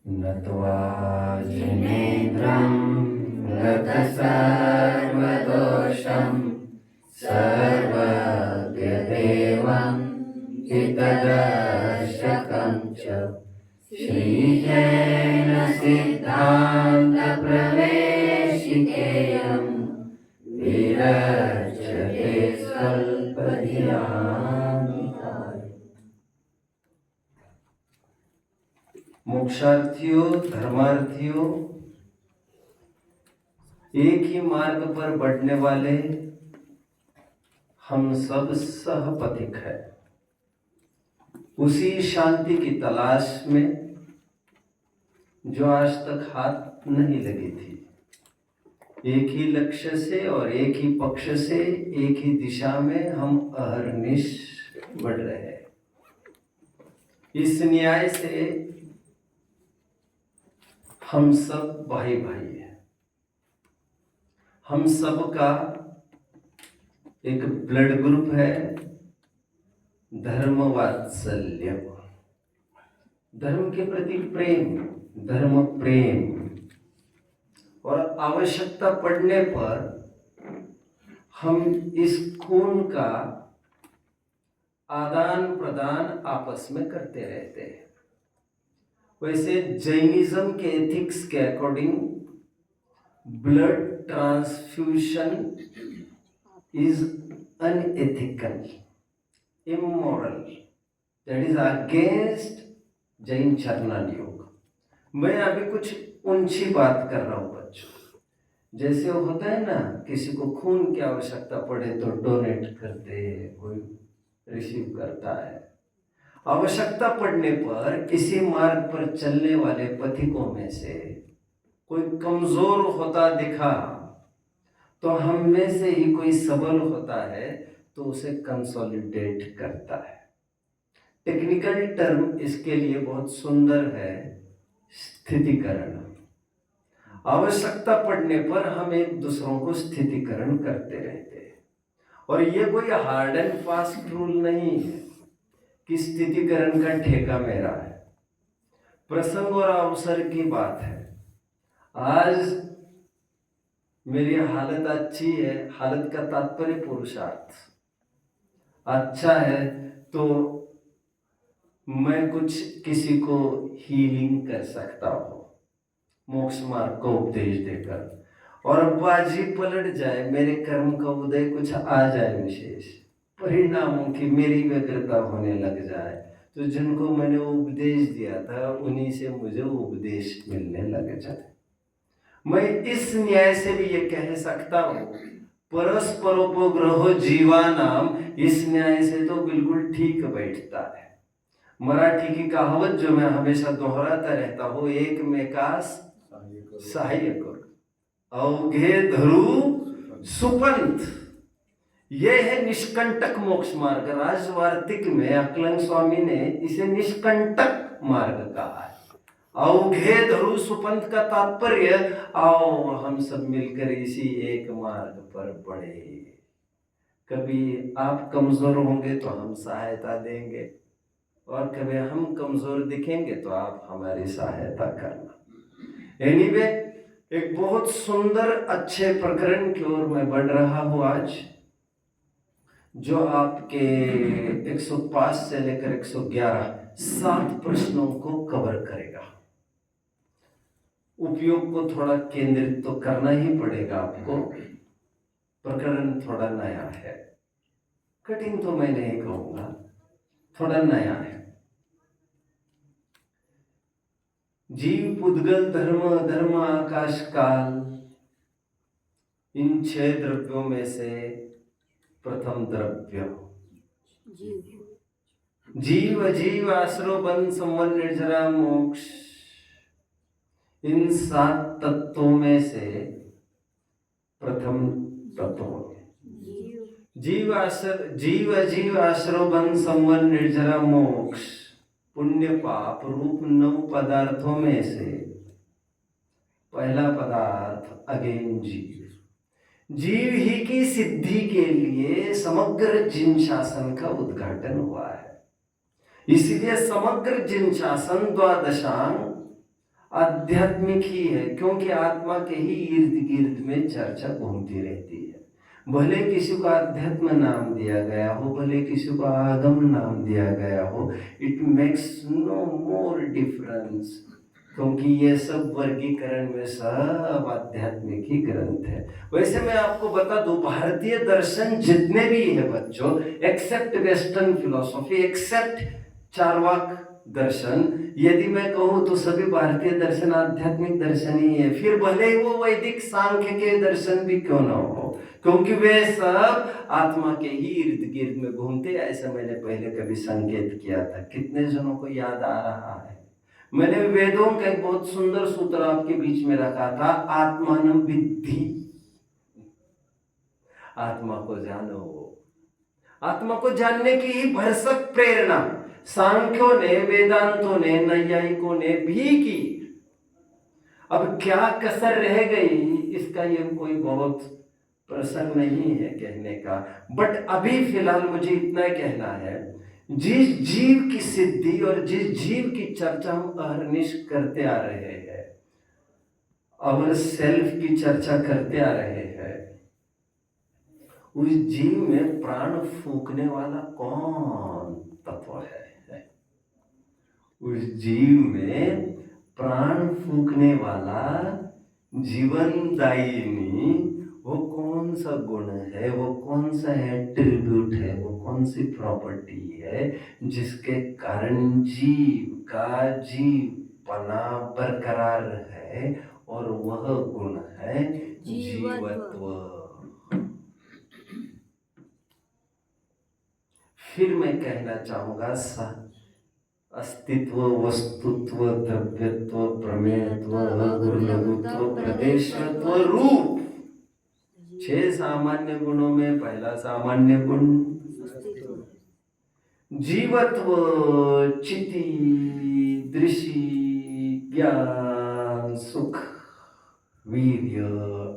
नत्वा जिनेन्द्रं गतसर्वदोषं सर्वज्ञदेवं हितदर्शकं च श्रीजेन सिद्धान्तप्रवेशिकेयं विरच्यते स्वल्पधियानिकाय। मोक्षार्थियों, धर्मार्थियों, एक ही मार्ग पर बढ़ने वाले हम सब सहपथिक हैं। उसी शांति की तलाश में जो आज तक हाथ नहीं लगी थी, एक ही लक्ष्य से और एक ही पक्ष से, एक ही दिशा में हम अहर्निश बढ़ रहे हैं। इस न्याय से हम सब भाई भाई हैं। हम सब का एक ब्लड ग्रुप है, धर्म वात्सल्य, धर्म के प्रति प्रेम, धर्म प्रेम। और आवश्यकता पड़ने पर हम इस खून का आदान प्रदान आपस में करते रहते हैं। वैसे जैनिज्म के एथिक्स के according blood transfusion is unethical, immoral, that is against Jain चरणान योग। मैं अभी कुछ ऊंची बात कर रहा हूं बच्चों। जैसे वो होता है ना, किसी को खून की आवश्यकता पड़े तो डोनेट करते, कोई रिसीव करता है। आवश्यकता पड़ने पर किसी मार्ग पर चलने वाले पथिकों में से कोई कमजोर होता दिखा तो हम में से ही कोई सबल होता है तो उसे कंसोलिडेट करता है। टेक्निकल टर्म इसके लिए बहुत सुंदर है, स्थितिकरण। आवश्यकता पड़ने पर हम एक दूसरों को स्थितिकरण करते रहते हैं। और ये कोई हार्ड एंड फास्ट रूल नहीं है कि स्थितिकरण का ठेका मेरा है। प्रसंग और अवसर की बात है। आज मेरी हालत अच्छी है, हालत का तात्पर्य पुरुषार्थ अच्छा है तो मैं कुछ किसी को हीलिंग कर सकता हूँ मोक्ष मार्ग को उपदेश देकर। और बाजी पलट जाए, मेरे कर्म का उदय कुछ आ जाए, विशेष परिणामों की मेरी व्यग्रता होने लग जाए, तो जिनको मैंने उपदेश दिया था उन्हीं से मुझे उपदेश मिलने लग जाए। मैं इस न्याय से भी ये कह सकता हूँ, परस्परोपग्रहो जीवानाम, इस न्याय से तो बिल्कुल ठीक बैठता है। मराठी की कहावत जो मैं हमेशा दोहराता रहता हूँ, एक में कास सहाय्य करो, अवघे धरू सुपंथ। यह है निष्कंटक मोक्ष मार्ग। राजवार्तिक में अकलन स्वामी ने इसे निष्कंटक मार्ग कहा है। अवघे धरू सुपंथ का तात्पर्य, आओ हम सब मिलकर इसी एक मार्ग पर बढ़े। कभी आप कमजोर होंगे तो हम सहायता देंगे, और कभी हम कमजोर दिखेंगे तो आप हमारी सहायता करना। एनीवे, एक बहुत सुंदर अच्छे प्रकरण की ओर मैं बढ़ रहा हूं आज, जो आपके 105 से लेकर 111 7 प्रश्नों को कवर करेगा। उपयोग को थोड़ा केंद्रित तो करना ही पड़ेगा आपको। प्रकरण थोड़ा नया है, कठिन तो मैं नहीं कहूंगा, थोड़ा नया है। जीव, पुद्गल, धर्म, धर्म, आकाश, काल, इन 6 द्रव्यों में से प्रथम द्रव्य जीव, अजीव, आश्रो, बंध, संवर, निर्जरा, मोक्ष, इन 7 तत्वों में से प्रथम तत्व जीव, अजीव, आश्रो, बंध, संवर, निर्जरा, मोक्ष, पुण्य पाप रूप 9 पदार्थों में से पहला पदार्थ अगेन जीव। जीव ही की सिद्धि के लिए समग्र जिन शासन का उद्घाटन हुआ है। इसलिए समग्र जिन शासन द्वादशांग आध्यात्मिक ही है, क्योंकि आत्मा के ही इर्द गिर्द में चर्चा घूमती रहती है। भले किसी को अध्यात्म नाम दिया गया हो, भले किसी को आगम नाम दिया गया हो, it makes no more difference, क्योंकि ये सब वर्गीकरण में सब आध्यात्मिक ही ग्रंथ है। वैसे मैं आपको बता दूं, भारतीय दर्शन जितने भी है बच्चों, except western philosophy, except Charvaka दर्शन, यदि मैं कहूँ तो सभी भारतीय दर्शन आध्यात्मिक दर्शन ही है। फिर भले ही वो वैदिक सांख्य के दर्शन भी क्यों ना हो, क्योंकि वे सब आत्मा के ही इर्द गिर्द में घूमते। ऐसा मैंने पहले कभी संकेत किया था, कितने जनों को याद आ रहा है? मैंने वेदों का एक बहुत सुंदर सूत्र आपके बीच में रखा था, आत्मान विद्धि, आत्मा को जानो। आत्मा को जानने की ही भरसक प्रेरणा सांख्यों ने, वेदांतों ने, नैयायिकों ने भी की। अब क्या कसर रह गई, इसका ये कोई बहुत प्रसंग नहीं है कहने का, बट अभी फिलहाल मुझे इतना कहना है, जिस जीव की सिद्धि और जिस जीव की चर्चा हम अहर्निश करते आ रहे हैं, और सेल्फ की चर्चा करते आ रहे हैं, उस जीव में प्राण फूंकने वाला कौन तत्व है? उस जीव में प्राण फूंकने वाला जीवनदायिनी वो कौन सा गुण है, वो कौन सा एट्रीब्यूट है, वो कौन सी प्रॉपर्टी है जिसके कारण जीव का जीवपना बरकरार है, और वह गुण है जीवत्व। फिर मैं कहना चाहूंगा, अस्तित्व, वस्तुत्व, द्रव्यत्व, प्रमेयत्व, गुरुलघुत्व, प्रदेशत्व, रूप, 6 सामान्य गुणों में पहला सामान्य गुण जीवत्व, चिति, दृषि, ज्ञान, सुख, वीर्य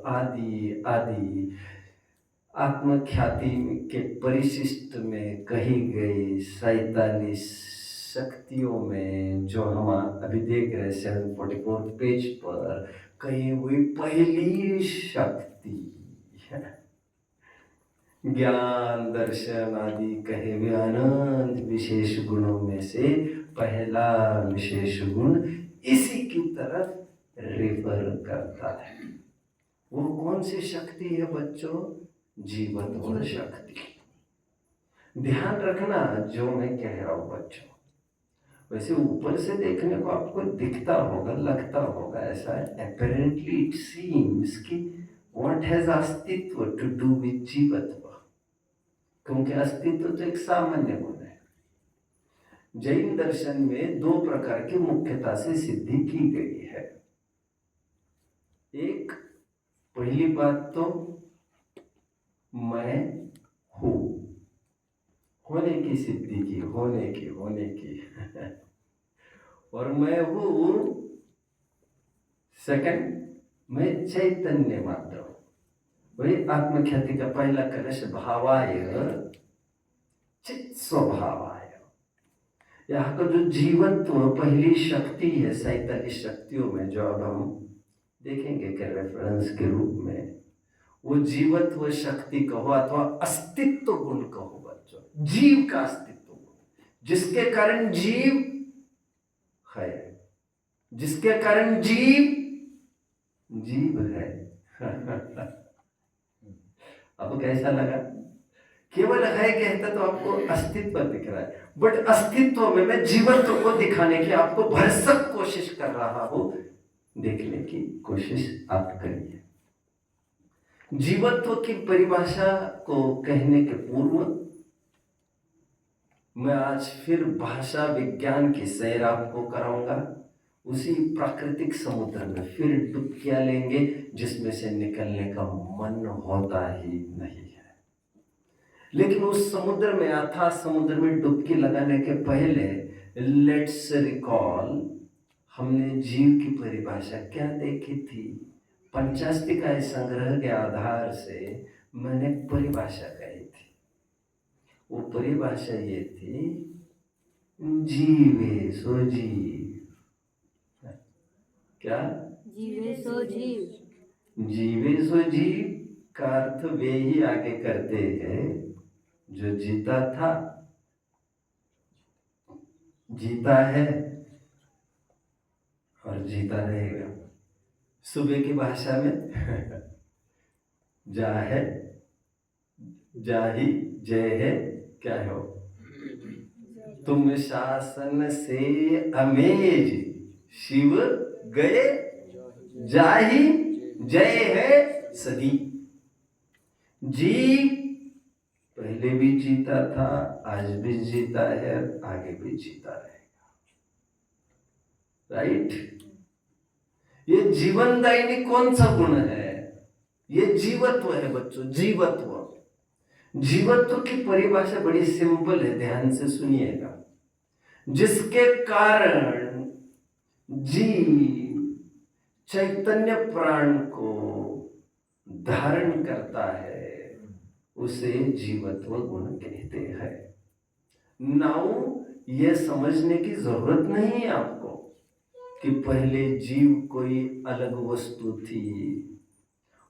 आदि आदि आत्मख्याति के परिशिष्ट में कही गई 47 शक्तियों में, जो हम अभी देख रहे 744 पेज पर कही हुई पहली शक्ति ज्ञान, दर्शन आदि कहे हुए अनंत विशेष गुणों में से पहला विशेष गुण इसी की तरफ रेफर करता है। वो कौन सी शक्ति है बच्चों? जीवत्व शक्ति। ध्यान रखना जो मैं कह रहा हूं बच्चों, वैसे ऊपर से देखने को आपको दिखता होगा, लगता होगा ऐसा, apparently it seems कि what has अस्तित्व to do with जीवत्व, क्योंकि अस्तित्व तो एक सामान्य गुण है। जैन दर्शन में 2 प्रकार की मुख्यता से सिद्धि की गई है। एक, पहली बात तो मैं हूं, होने की सिद्धि की, होने की और मैं हूं। सेकंड, मैं चैतन्य मात्र हूं। वही आत्मख्याति का पहला कलश, भावाय चित स्वभावाय। यहाँ का जो जीवत्व पहली शक्ति है 47 शक्तियों में, जो अब हम देखेंगे के रेफरेंस के रूप में, वो जीवत्व शक्ति कहो अथवा अस्तित्व गुण कहो बच्चों, जीव का अस्तित्व गुण, जिसके कारण जीव है, जिसके कारण जीव है अब कैसा लगा? केवल है कहता तो आपको अस्तित्व दिख रहा है, बट अस्तित्व में मैं जीवत्व को दिखाने की आपको भरसक कोशिश कर रहा हूं, देखने की कोशिश आप करिए। जीवत्व की परिभाषा को कहने के पूर्व मैं आज फिर भाषा विज्ञान की सैर आपको कराऊंगा। उसी प्राकृतिक समुद्र में फिर डुबकियां लेंगे, जिसमें से निकलने का मन होता ही नहीं है। लेकिन उस समुद्र में, अथाह समुद्र में डुबकी लगाने के पहले लेट्स रिकॉल, हमने जीव की परिभाषा क्या देखी थी? पंचास्तिकाय संग्रह के आधार से मैंने परिभाषा कही थी। वो परिभाषा ये थी, जीवे सो जीव, क्या? जीवे सो जीव। जीवे सो जीव का अर्थ वे ही आगे करते हैं जो जीता था, जीता है और जीता रहेगा। सुबह की भाषा में जा है, जाही, जय है, क्या हो? तुम शासन से अमेज शिव गए, जाही, जय है सदी। जी पहले भी जीता था, आज भी जीता है, आगे भी जीता रहेगा। राइट? ये जीवनदायिनी कौन सा गुण है? ये जीवत्व है बच्चों, जीवत्व। जीवत्व की परिभाषा बड़ी सिंपल है, ध्यान से सुनिएगा। जिसके कारण जीव चैतन्य प्राण को धारण करता है उसे जीवत्व गुण कहते हैं। नाउ यह समझने की जरूरत नहीं है आपको कि पहले जीव कोई अलग वस्तु थी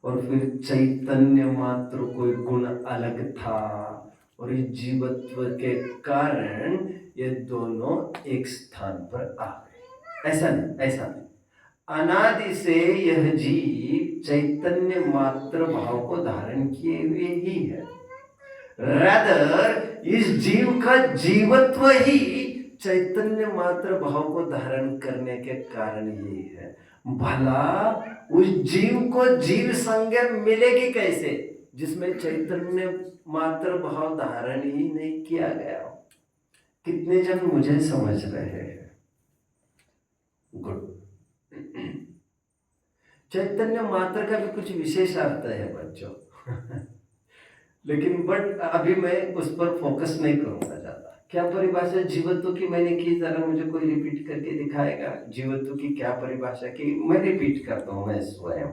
और फिर चैतन्य मात्र कोई गुण अलग था और इस जीवत्व के कारण ये दोनों एक स्थान पर आ गए। ऐसा नहीं, ऐसा नहीं। अनादि से यह जीव चैतन्य मात्र भाव को धारण किए हुए ही है। रादर इस जीव का जीवत्व ही चैतन्य मात्र भाव को धारण करने के कारण ही है। भला उस जीव को जीव संज्ञा मिलेगी कैसे जिसमें चैतन्य मात्र भाव धारण ही नहीं किया गया? कितने जन मुझे समझ रहे हैं? गुड। चैतन्य मात्र का भी कुछ विशेष अर्थ है बच्चों लेकिन बट अभी मैं उस पर फोकस नहीं करूंगा ज्यादा। क्या परिभाषा जीवत्व की मैंने की, जरा मुझे कोई रिपीट करके दिखाएगा? जीवत्व की क्या परिभाषा की? मैं रिपीट करता हूं मैं स्वयं।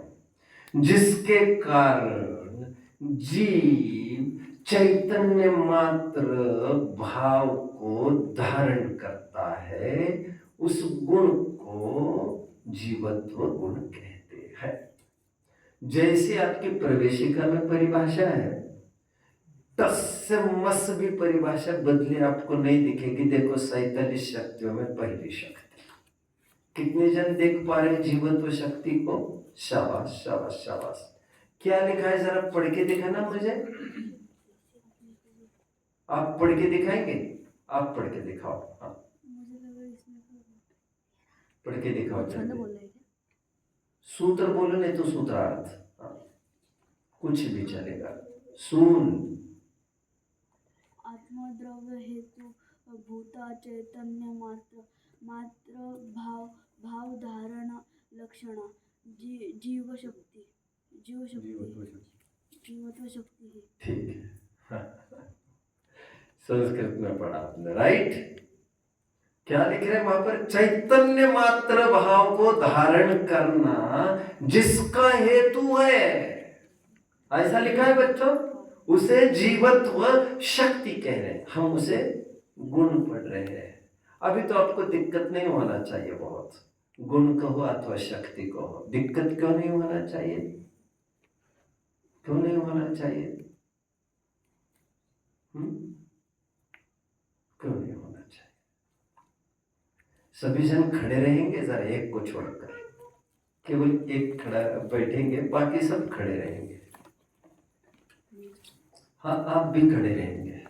जिसके कारण जीव चैतन्य मात्र भाव को धारण करता है उस गुण को जीवत्व गुण कहते हैं। जैसे आपकी प्रवेशिका में परिभाषा है, टस से मस भी परिभाषा बदले आपको नहीं दिखेगी। देखो 47 शक्तियों में पहली शक्ति। कितने जन देख पा रहे जीवत्व शक्ति को? शाबाश शाबाश शाबाश। क्या लिखा है जरा पढ़ के दिखाना मुझे। आप पढ़ के दिखाएंगे? आप पढ़ के दिखाओ। हाँ पढ़ के दिखाओ। सूत्र बोलो नहीं तो सूत्रार्थ, हाँ कुछ भी चलेगा। सुन आत्मद्रव्य हेतु भूता चैतन्य मात्र मात्र भाव भाव धारण लक्षण जीव शक्ति जीवत्व शक्ति है। ठीक है संस्कृत में पढ़ा आपने, राइट? क्या लिख रहे हैं वहां पर? चैतन्य मात्र भाव को धारण करना जिसका हेतु है, ऐसा लिखा है बच्चों। उसे जीवत्व शक्ति कह रहे हैं, हम उसे गुण पढ़ रहे हैं। अभी तो आपको दिक्कत नहीं होना चाहिए बहुत, गुण कहो अथवा शक्ति कहो। दिक्कत क्यों नहीं होना चाहिए? क्यों नहीं होना चाहिए? क्यों नहीं होना चाहिए? सभी जन खड़े रहेंगे, जरा एक को छोड़कर केवल एक खड़ा बैठेंगे, बाकी सब खड़े रहेंगे। हाँ आप भी खड़े रहेंगे।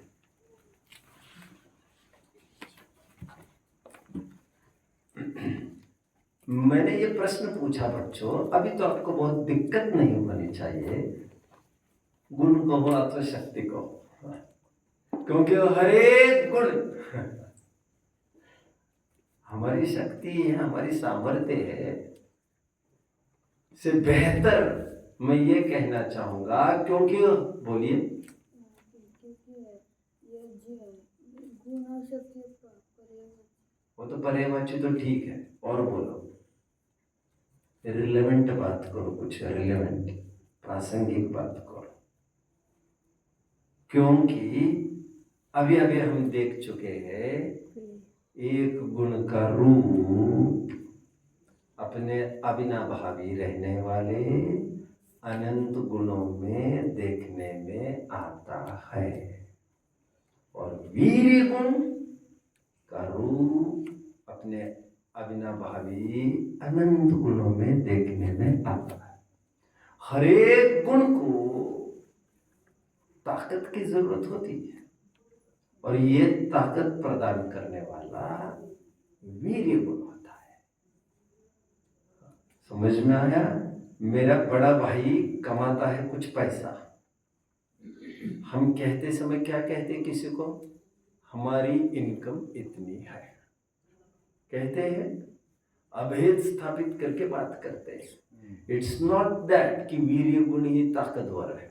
मैंने ये प्रश्न पूछा बच्चों, अभी तो आपको बहुत दिक्कत नहीं होनी चाहिए। गुण कहो अथवा शक्ति कहो, क्योंकि हर एक गुण हमारी शक्ति है, हमारी सामर्थ्य है। से बेहतर मैं ये कहना चाहूंगा, क्योंकि बोलिए। वो तो पर्यायवाची तो ठीक है, और बोलो। रिलेवेंट बात करो, कुछ रिलेवेंट प्रासंगिक बात करो। क्योंकि अभी अभी हम देख चुके हैं एक गुण का रूप अपने अविनाभावी रहने वाले अनंत गुणों में देखने में आता है, और वीर्य गुण का रूप अपने अविनाभावी अनंत गुणों में देखने में आता है। हर एक गुण को ताकत की जरूरत होती है, और ये ताकत प्रदान करने वाला वीर्य गुण होता है। समझ में आया? मेरा बड़ा भाई कमाता है कुछ पैसा, हम कहते समय क्या कहते किसी को? हमारी इनकम इतनी है, कहते हैं, अभेद स्थापित करके बात करते हैं। इट्स नॉट दैट कि वीर्य गुण ही ताकतवर है।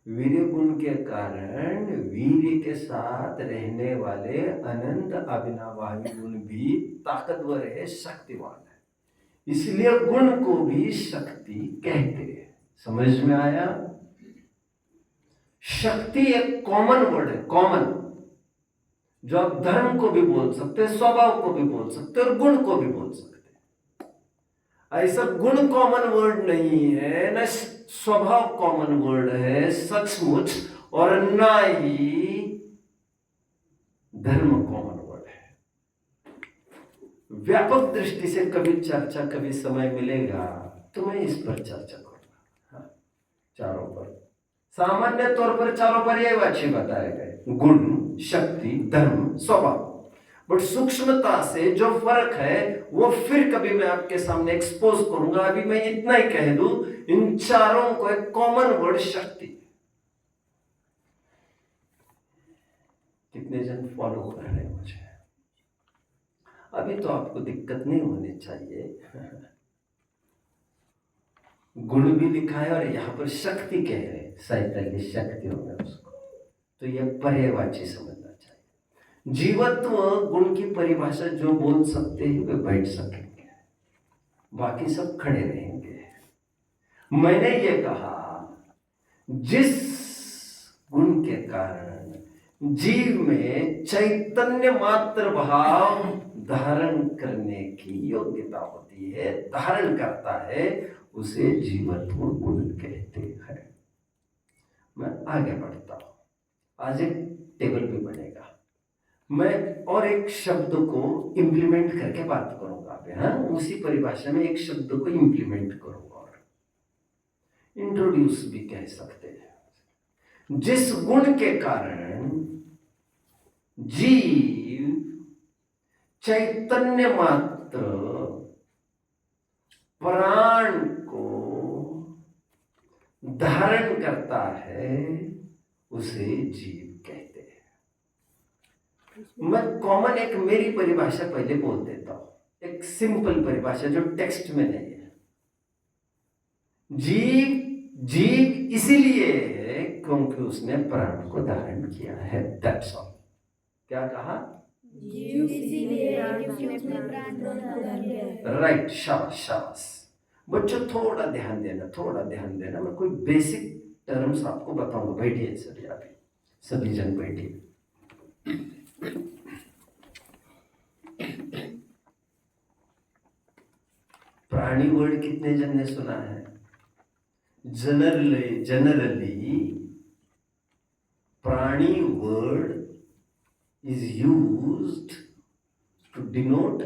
वीर्य गुण के कारण वीर्य के साथ रहने वाले अनंत अविनाभावी गुण भी ताकतवर है, शक्तिवान है। इसलिए गुण को भी शक्ति कहते हैं। समझ में आया? शक्ति एक कॉमन वर्ड है, कॉमन, जो आप धर्म को भी बोल सकते हैं, स्वभाव को भी बोल सकते हैं, और गुण को भी बोल सकते हैं। ऐसा गुण कॉमन वर्ड नहीं है, न स्वभाव कॉमन वर्ड है सचमुच, और ना ही धर्म कॉमन वर्ड है। व्यापक दृष्टि से कभी चर्चा, कभी समय मिलेगा तो मैं इस पर चर्चा करूंगा। हाँ, चारों पर, सामान्य तौर पर चारों पर ये वाच्य बताए गए, गुण, शक्ति, धर्म, स्वभाव। बट सूक्ष्मता से जो फर्क है वो फिर कभी मैं आपके सामने एक्सपोज करूंगा। अभी मैं इतना ही कह दूं, इन चारों को एक कॉमन वर्ड शक्ति। कितने जन फॉलो कर रहे हैं मुझे? अभी तो आपको दिक्कत नहीं होनी चाहिए। गुण भी लिखा है और यहां पर शक्ति कह रहे हैं, 47 शक्तियों में उसको, तो यह पर्यायवाची समझना चाहिए। जीवत्व गुण की परिभाषा जो बोल सकते हैं वे बैठ सकेंगे, बाकी सब खड़े रहेंगे। मैंने ये कहा, जिस गुण के कारण जीव में चैतन्य मात्र भाव धारण करने की योग्यता होती है, धारण करता है, उसे जीवत्व गुण कहते हैं। मैं आगे बढ़ता हूं, आज एक टेबल भी बनेगा, मैं और एक शब्द को इंप्लीमेंट करके बात करूंगा। हाँ, उसी परिभाषा में एक शब्द को इंप्लीमेंट करूंगा, और इंट्रोड्यूस भी कह सकते हैं। जिस गुण के कारण जीव चैतन्य मात्र प्राण को धारण करता है, उसे जीव कहते हैं। मैं कॉमन एक मेरी परिभाषा पहले बोल देता हूं, एक सिंपल परिभाषा जो टेक्स्ट में नहीं है। जीव इसीलिए है क्योंकि उसने प्राण को धारण किया है, दैट्स ऑल। क्या कहा? जीव इसीलिए क्योंकि उसने प्राण को धारण किया है। राइट, शाबाश। बच्चों थोड़ा ध्यान देना, मैं कोई बेसिक टर्म्स आपको बताऊंगा। बैठिए सभी, अभी सभी जन बैठिए। प्राणी वर्ड कितने जन ने सुना है? जनरली प्राणी word is used to denote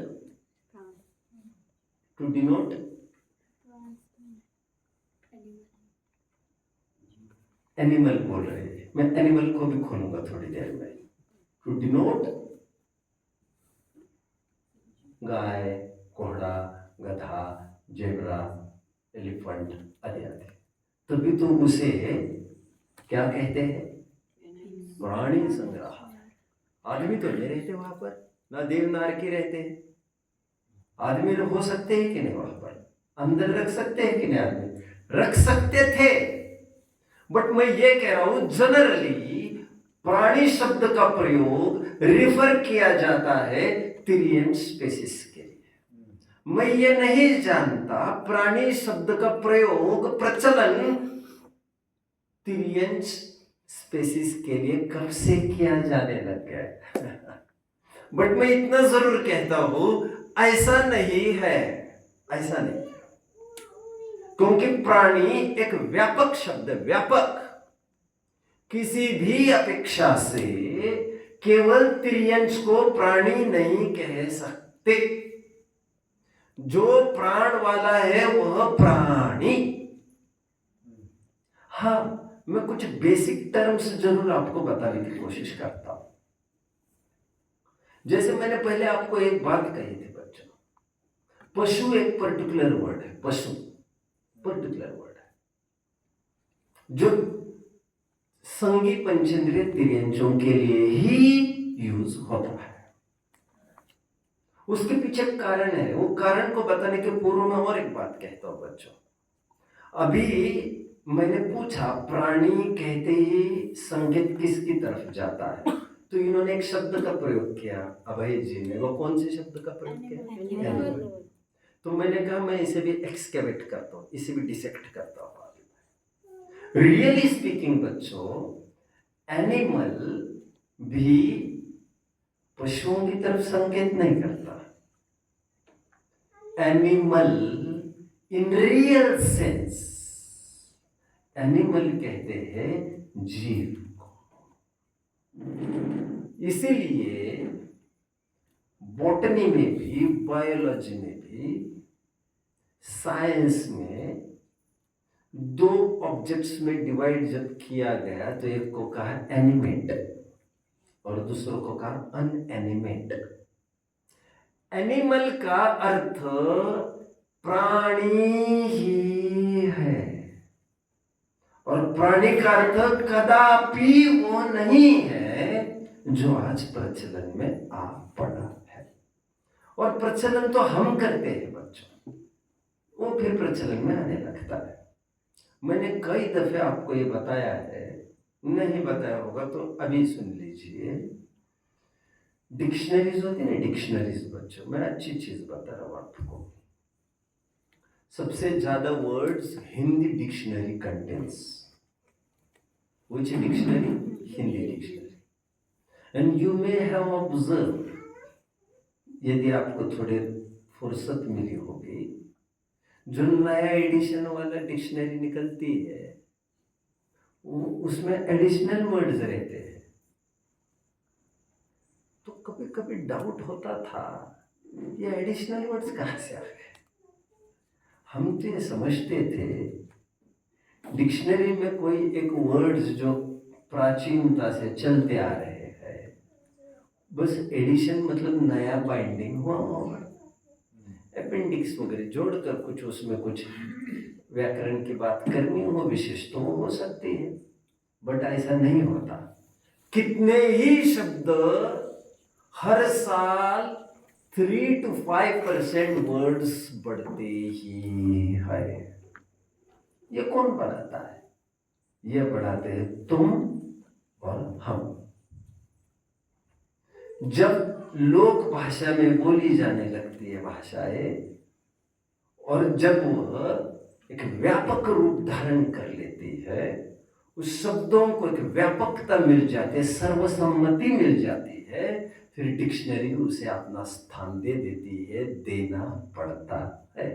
animal बोल रहे हैं, मैं एनिमल को भी खोलूंगा थोड़ी देर में। टू डिनोट गाय, घोड़ा, गधा, जेब्रा, एलिफेंट आदि आदि। तभी तो उसे क्या कहते हैं? प्राणी संग्रह। आदमी तो नहीं रहते वहां पर, ना देवनार के रहते हैं। आदमी हो सकते हैं कि नहीं वहां पर? अंदर रख सकते हैं कि नहीं? आदमी रख सकते थे, बट मैं ये कह रहा हूं जनरली प्राणी शब्द का प्रयोग रिफर किया जाता है तिर्यन स्पेसिस के लिए। मैं ये नहीं जानता प्राणी शब्द का प्रयोग, प्रचलन तिर्यन स्पेसिस के लिए कब से किया जाने लग गया। बट मैं इतना जरूर कहता हूं, ऐसा नहीं है, ऐसा नहीं, क्योंकि प्राणी एक व्यापक शब्द है, व्यापक। किसी भी अपेक्षा से केवल त्रियंश को प्राणी नहीं कह सकते। जो प्राण वाला है वह प्राणी। हाँ, मैं कुछ बेसिक टर्म्स जरूर आपको बताने की कोशिश करता हूं। जैसे मैंने पहले आपको एक बात कही थी बच्चों, पशु एक पर्टिकुलर वर्ड है, पशु पर्टिकुलर वर्ड है जो संगी पंचेंद्रिय त्रियंशों के लिए ही यूज होता है। उसके पीछे कारण है, वो कारण को बताने के पूर्व में और एक बात कहता हूं बच्चों। अभी मैंने पूछा प्राणी कहते ही संकेत किसकी तरफ जाता है, तो इन्होंने एक शब्द का प्रयोग किया अभय जी ने। वो कौन से शब्द का प्रयोग किया? एनिमल। तो मैंने कहा मैं इसे भी एक्सकेवेट करता हूं, इसे भी डिसेक्ट करता हूं। रियली स्पीकिंग बच्चों, एनिमल भी पशुओं की तरफ संकेत नहीं करता। Animal in real sense, animal कहते हैं जीव को। इसीलिए बॉटनी में भी, बायोलॉजी में भी, साइंस में दो ऑब्जेक्ट्स में डिवाइड जब किया गया तो एक को कहा एनिमेट और दूसरों को कहा अनएनिमेट। एनिमल का अर्थ प्राणी ही है और प्राणी का अर्थ कदापि वो नहीं है जो आज प्रचलन में आ पड़ा है। और प्रचलन तो हम करते हैं बच्चों, वो फिर प्रचलन में आने लगता है। मैंने कई दफे आपको ये बताया है, नहीं बताया होगा तो अभी सुन लीजिए। डिक्शनरीज होती है, डिक्शनरीज बच्चों, मैं अच्छी चीज बता रहा हूं आपको। सबसे ज्यादा words Hindi dictionary contains. Which dictionary? Hindi dictionary. And you may have observe, यदि आपको थोड़े फुर्सत मिली होगी, जो नया एडिशन वाला डिक्शनरी निकलती है उसमें एडिशनल वर्ड्स रहते हैं। तो कभी कभी डाउट होता था ये एडिशनल वर्ड्स कहाँ से आ गए। हम तो ये समझते थे डिक्शनरी में कोई एक वर्ड्स जो प्राचीनता से चलते आ रहे हैं, बस एडिशन मतलब नया बाइंडिंग हुआ होगा, अपेंडिक्स वगैरह जोड़कर कुछ उसमें कुछ व्याकरण की बात करनी हो, विशेष तो हो सकती है, बट ऐसा नहीं होता। कितने ही शब्द हर साल 3 to 5% वर्ड्स बढ़ते ही है। ये कौन बढ़ाता है? ये बढ़ाते हैं तुम और हम। जब लोक भाषा में बोली जाने लगती है भाषाएं, और जब वह एक व्यापक रूप धारण कर लेती है, उस शब्दों को एक व्यापकता मिल जाती है, सर्वसम्मति मिल जाती है, फिर डिक्शनरी उसे अपना स्थान दे देती है, देना पड़ता है।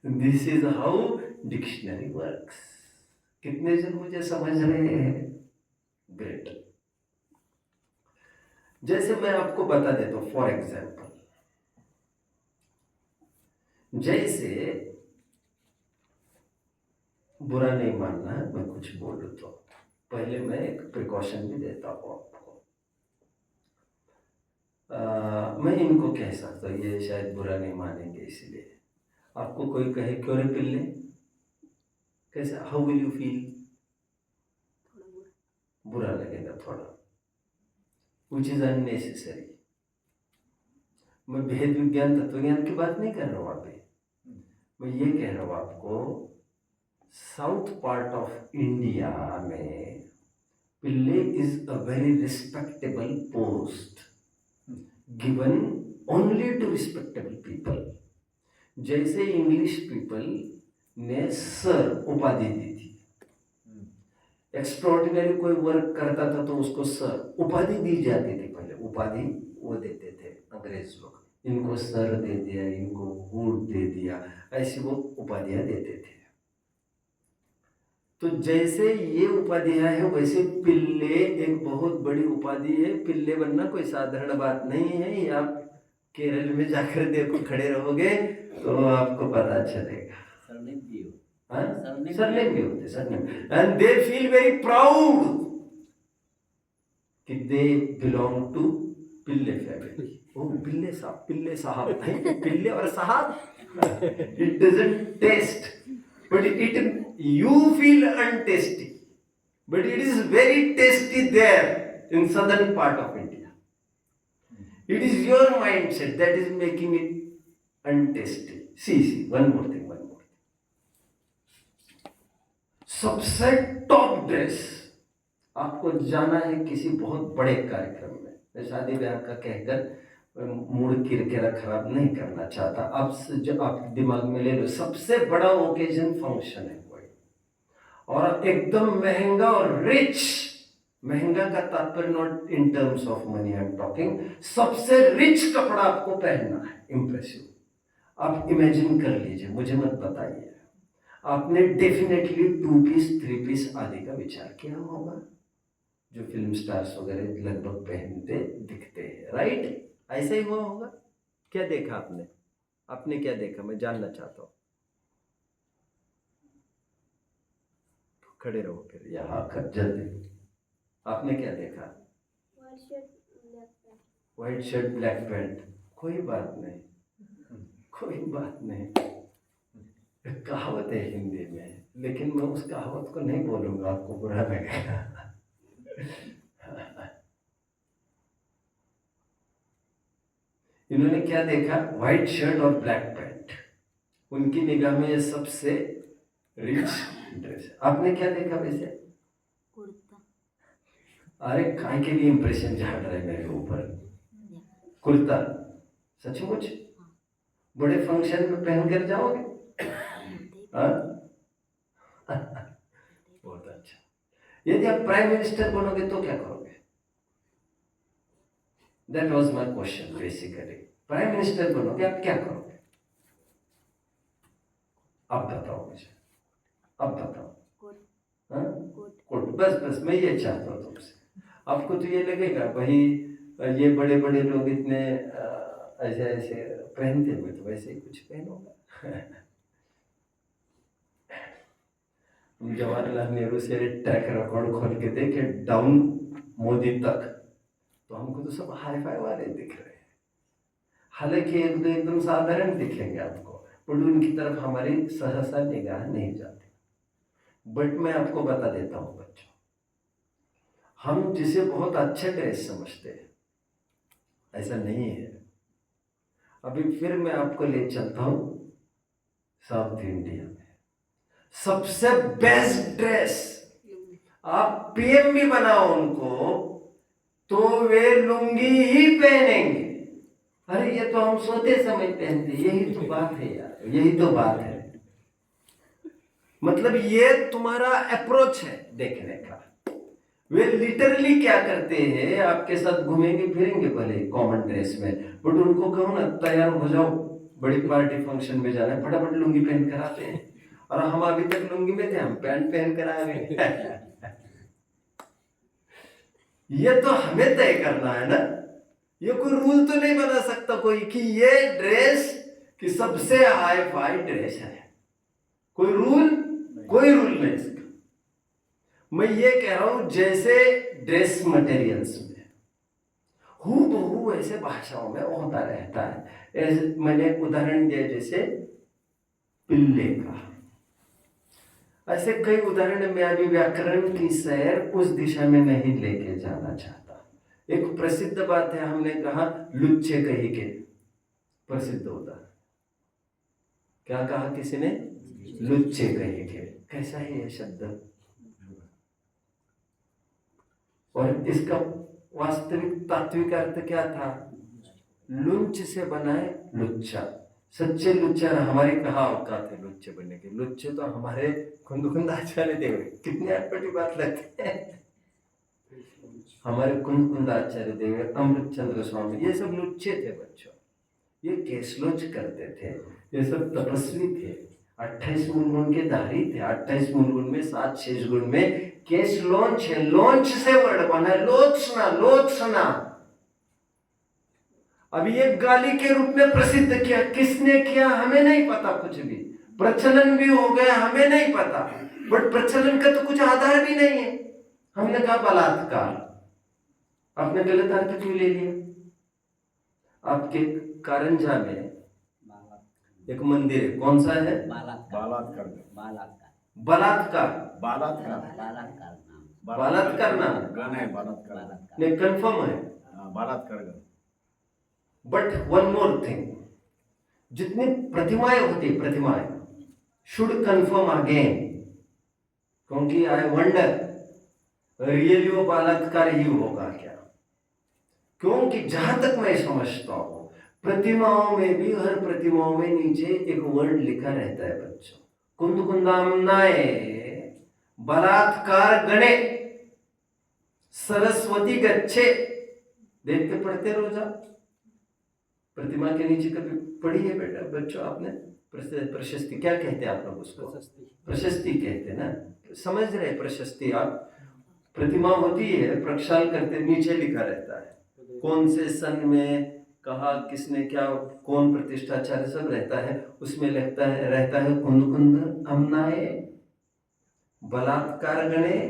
This is how dictionary works. कितने जन मुझे समझ रहे हैं? ग्रेट। जैसे मैं आपको बता देता हूं, फॉर एग्जाम्पल, जैसे बुरा नहीं मानना है मैं कुछ बोलूं तो पहले मैं एक प्रिकॉशन भी देता हूं आपको। मैं इनको कह सकता हूं, ये शायद बुरा नहीं मानेंगे, इसलिए आपको कोई कहे क्यों रे पिल्ले, कैसे, हाउ विल यू फील? बुरा लगेगा थोड़ा, विच इज अननेसेसरी। मैं भेद विज्ञान तत्वज्ञान की बात नहीं कर रहा हूं अभी, मैं ये कह रहा हूं आपको, साउथ पार्ट ऑफ इंडिया में Pillai is a very respectable post given only to respectable people. जैसे इंग्लिश पीपल ने सर उपाधि दी थी, एक्स्ट्राऑर्डिनरी कोई वर्क करता था तो उसको सर उपाधि दी जाती थी, पहले उपाधि वो देते थे अंग्रेज लोग। इनको सर दे दिया, इनको हुड दे दिया, ऐसी वो उपाधियां देते थे। तो जैसे ये उपाधियां है वैसे पिल्ले एक बहुत बड़ी उपाधि है। पिल्ले बनना कोई साधारण बात नहीं है। ये आप केरल में जाकर देखो, खड़े रहोगे तो आपको पता चलेगा। सरनेम भी होते, surname, and they feel very proud कि they belong to Pillai family. ओ पिल्ले साहब नहीं, पिल्ले और साहब, it doesn't taste, but you feel untasty, but it is very tasty there in southern part of India. It is your mindset that is making it untasty. See, one more thing. सबसे top dress, आपको जाना है किसी बहुत बड़े कार्यक्रम में, मैं शादी ब्याह का कहकर मूड किरकिरा खराब नहीं करना चाहता। अब जब आप दिमाग में ले लो, सबसे बड़ा ओकेजन फंक्शन है कोई, और एकदम महंगा और रिच, महंगा का तात्पर्य not in terms of money I am talking, सबसे रिच कपड़ा आपको पहनना है, इंप्रेसिव। आप इमेजिन कर लीजिए, मुझे मत बताइए, आपने डेफिनेटली 2 पीस 3 पीस आदि का विचार किया होगा, जो फिल्म स्टार्स वगैरह लगभग पहनते दिखते हैं, राइट? ऐसा ही हुआ होगा। क्या देखा आपने क्या देखा, मैं जानना चाहता हूँ। खड़े रहो फिर, यहाँ जल्दी। आपने क्या देखा? White shirt black pant. कोई बात नहीं, कहावत है हिंदी में, लेकिन मैं उस कहावत को नहीं बोलूंगा, आपको बुरा लगेगा। इन्होंने क्या देखा? व्हाइट शर्ट और ब्लैक पैंट। उनकी निगाह में ये सबसे रिच ड्रेस है। आपने क्या देखा वैसे? कुर्ता। अरे काय के लिए इंप्रेशन झाड़ रहे हैं मेरे ऊपर? कुर्ता? सचमुच? बड़े फंक्शन में पहन कर जाओगे? बहुत अच्छा। यदि आप प्राइम मिनिस्टर बनोगे तो क्या करोगे? That was my question basically. Prime minister बनोगे, आप क्या करोगे? आप बताओ मुझे, अब बताओ। कोट, बस मैं ये चाहता हूँ तुमसे। आपको तो ये लगेगा भाई ये बड़े बड़े लोग इतने ऐसे ऐसे पहनते, मैं तो वैसे ही कुछ पहनूंगा। जवाहरलाल नेहरू से ट्रैक रिकॉर्ड खोल के देखे डाउन मोदी तक, तो हमको तो सब हाई फाई वाले दिख रहे हैं। हालांकि एक दो एकदम साधारण दिखेंगे आपको, बट उनकी तरफ हमारी सहसा निगाह नहीं जाती। बट मैं आपको बता देता हूँ बच्चों, हम जिसे बहुत अच्छे ड्रेस समझते हैं, ऐसा नहीं है। अभी फिर मैं आपको ले चलता हूँ साउथ इंडिया में। सबसे बेस्ट ड्रेस, आप पीएम भी बनाओ उनको तो वे लुंगी ही पहनेंगे। अरे ये तो हम सोते समय पहनते, यही तो बात है यार, यही तो बात है। मतलब ये तुम्हारा अप्रोच है देखने का। वे लिटरली क्या करते हैं, आपके साथ घूमेंगे फिरेंगे भले कॉमन ड्रेस में, बट उनको कहो ना तैयार हो जाओ, बड़ी पार्टी फंक्शन में जाना है, फटाफट लुंगी पहन कर आते हैं। और हम अभी तक लुंगी में थे, हम पैंट पहन कर आ गए। ये तो हमें तय करना है ना, ये कोई रूल तो नहीं बना सकता कोई कि ये ड्रेस की सबसे हाई फाई ड्रेस है। कोई रूल नहीं इसका। मैं ये कह रहा हूं जैसे ड्रेस मटेरियल्स में हूबहू ऐसे भाषाओं में होता रहता है। ऐसे मैंने उदाहरण दिया जैसे पिल्ले का, ऐसे कई उदाहरण में अभी व्याकरण की सैर उस दिशा में नहीं लेके जाना चाहता। एक प्रसिद्ध बात है, हमने कहा लुच्चे कही के, प्रसिद्ध उदाहरण क्या कहा किसी ने? लुच्चे कही के। कैसा है यह शब्द? और इसका वास्तविक तात्विक अर्थ क्या था? लुंच से बनाए लुच्चा। सच्चे लुच्चा हमारे कहा औकात है लुच्चे बनने के? लुच्चे तो हमारे कुंद आचार्य देव, कितने अटपटी बात लगती है। हमारे कुंद आचार्य देव, अमृत चंद्र स्वामी, ये सब लुच्चे थे बच्चों। ये केसलोच करते थे, ये सब तपस्वी थे, 28 मूल गुण के धारी थे, 28 मूल गुण में 7 शेष गुण में केस लॉन्च है, लॉन्च से वर्ड बना है, लोचना लोचना। अभी ये गाली के रूप में प्रसिद्ध किया, किसने किया हमें नहीं पता, कुछ भी प्रचलन भी हो गया हमें नहीं पता, बट प्रचलन का तो कुछ आधार भी नहीं है। हमने कहा बलात्कार, आपने गलत अर्थ क्यों ले लिया? आपके कारंजा में एक मंदिर है, कौन सा है? बलात्कार बलात्कार बलात्कार नाम गण है, बलात्कार नहीं, कंफर्म है। बलात्कार गण। बट वन मोर थिंग, जितनी प्रतिमाएं होती, प्रतिमाएं शुड कंफर्म अगेन, क्योंकि आई वंडर रियली वो बलात्कार ही होगा क्या? क्योंकि जहां तक मैं समझता हूं, प्रतिमाओं में भी, हर प्रतिमाओं में नीचे एक वर्ड लिखा रहता है बच्चों, कुंद कुंदामनाए बलात्कार गणे सरस्वती गच्छे। देखते पढ़ते रोजा प्रतिमा के नीचे कभी पढ़ी है बेटा बच्चों आपने? प्रशस्ति क्या कहते हैं आप लोग उसको? प्रशस्ति कहते हैं ना, समझ रहे? प्रशस्ति आप, प्रतिमा होती है, प्रक्षाल करते नीचे लिखा रहता है कौन से सन में कहा, किसने क्या, कौन प्रतिष्ठाचार्य, सब रहता है उसमें। रहता है कुंद कुंद अमनाए बलात्कार गणे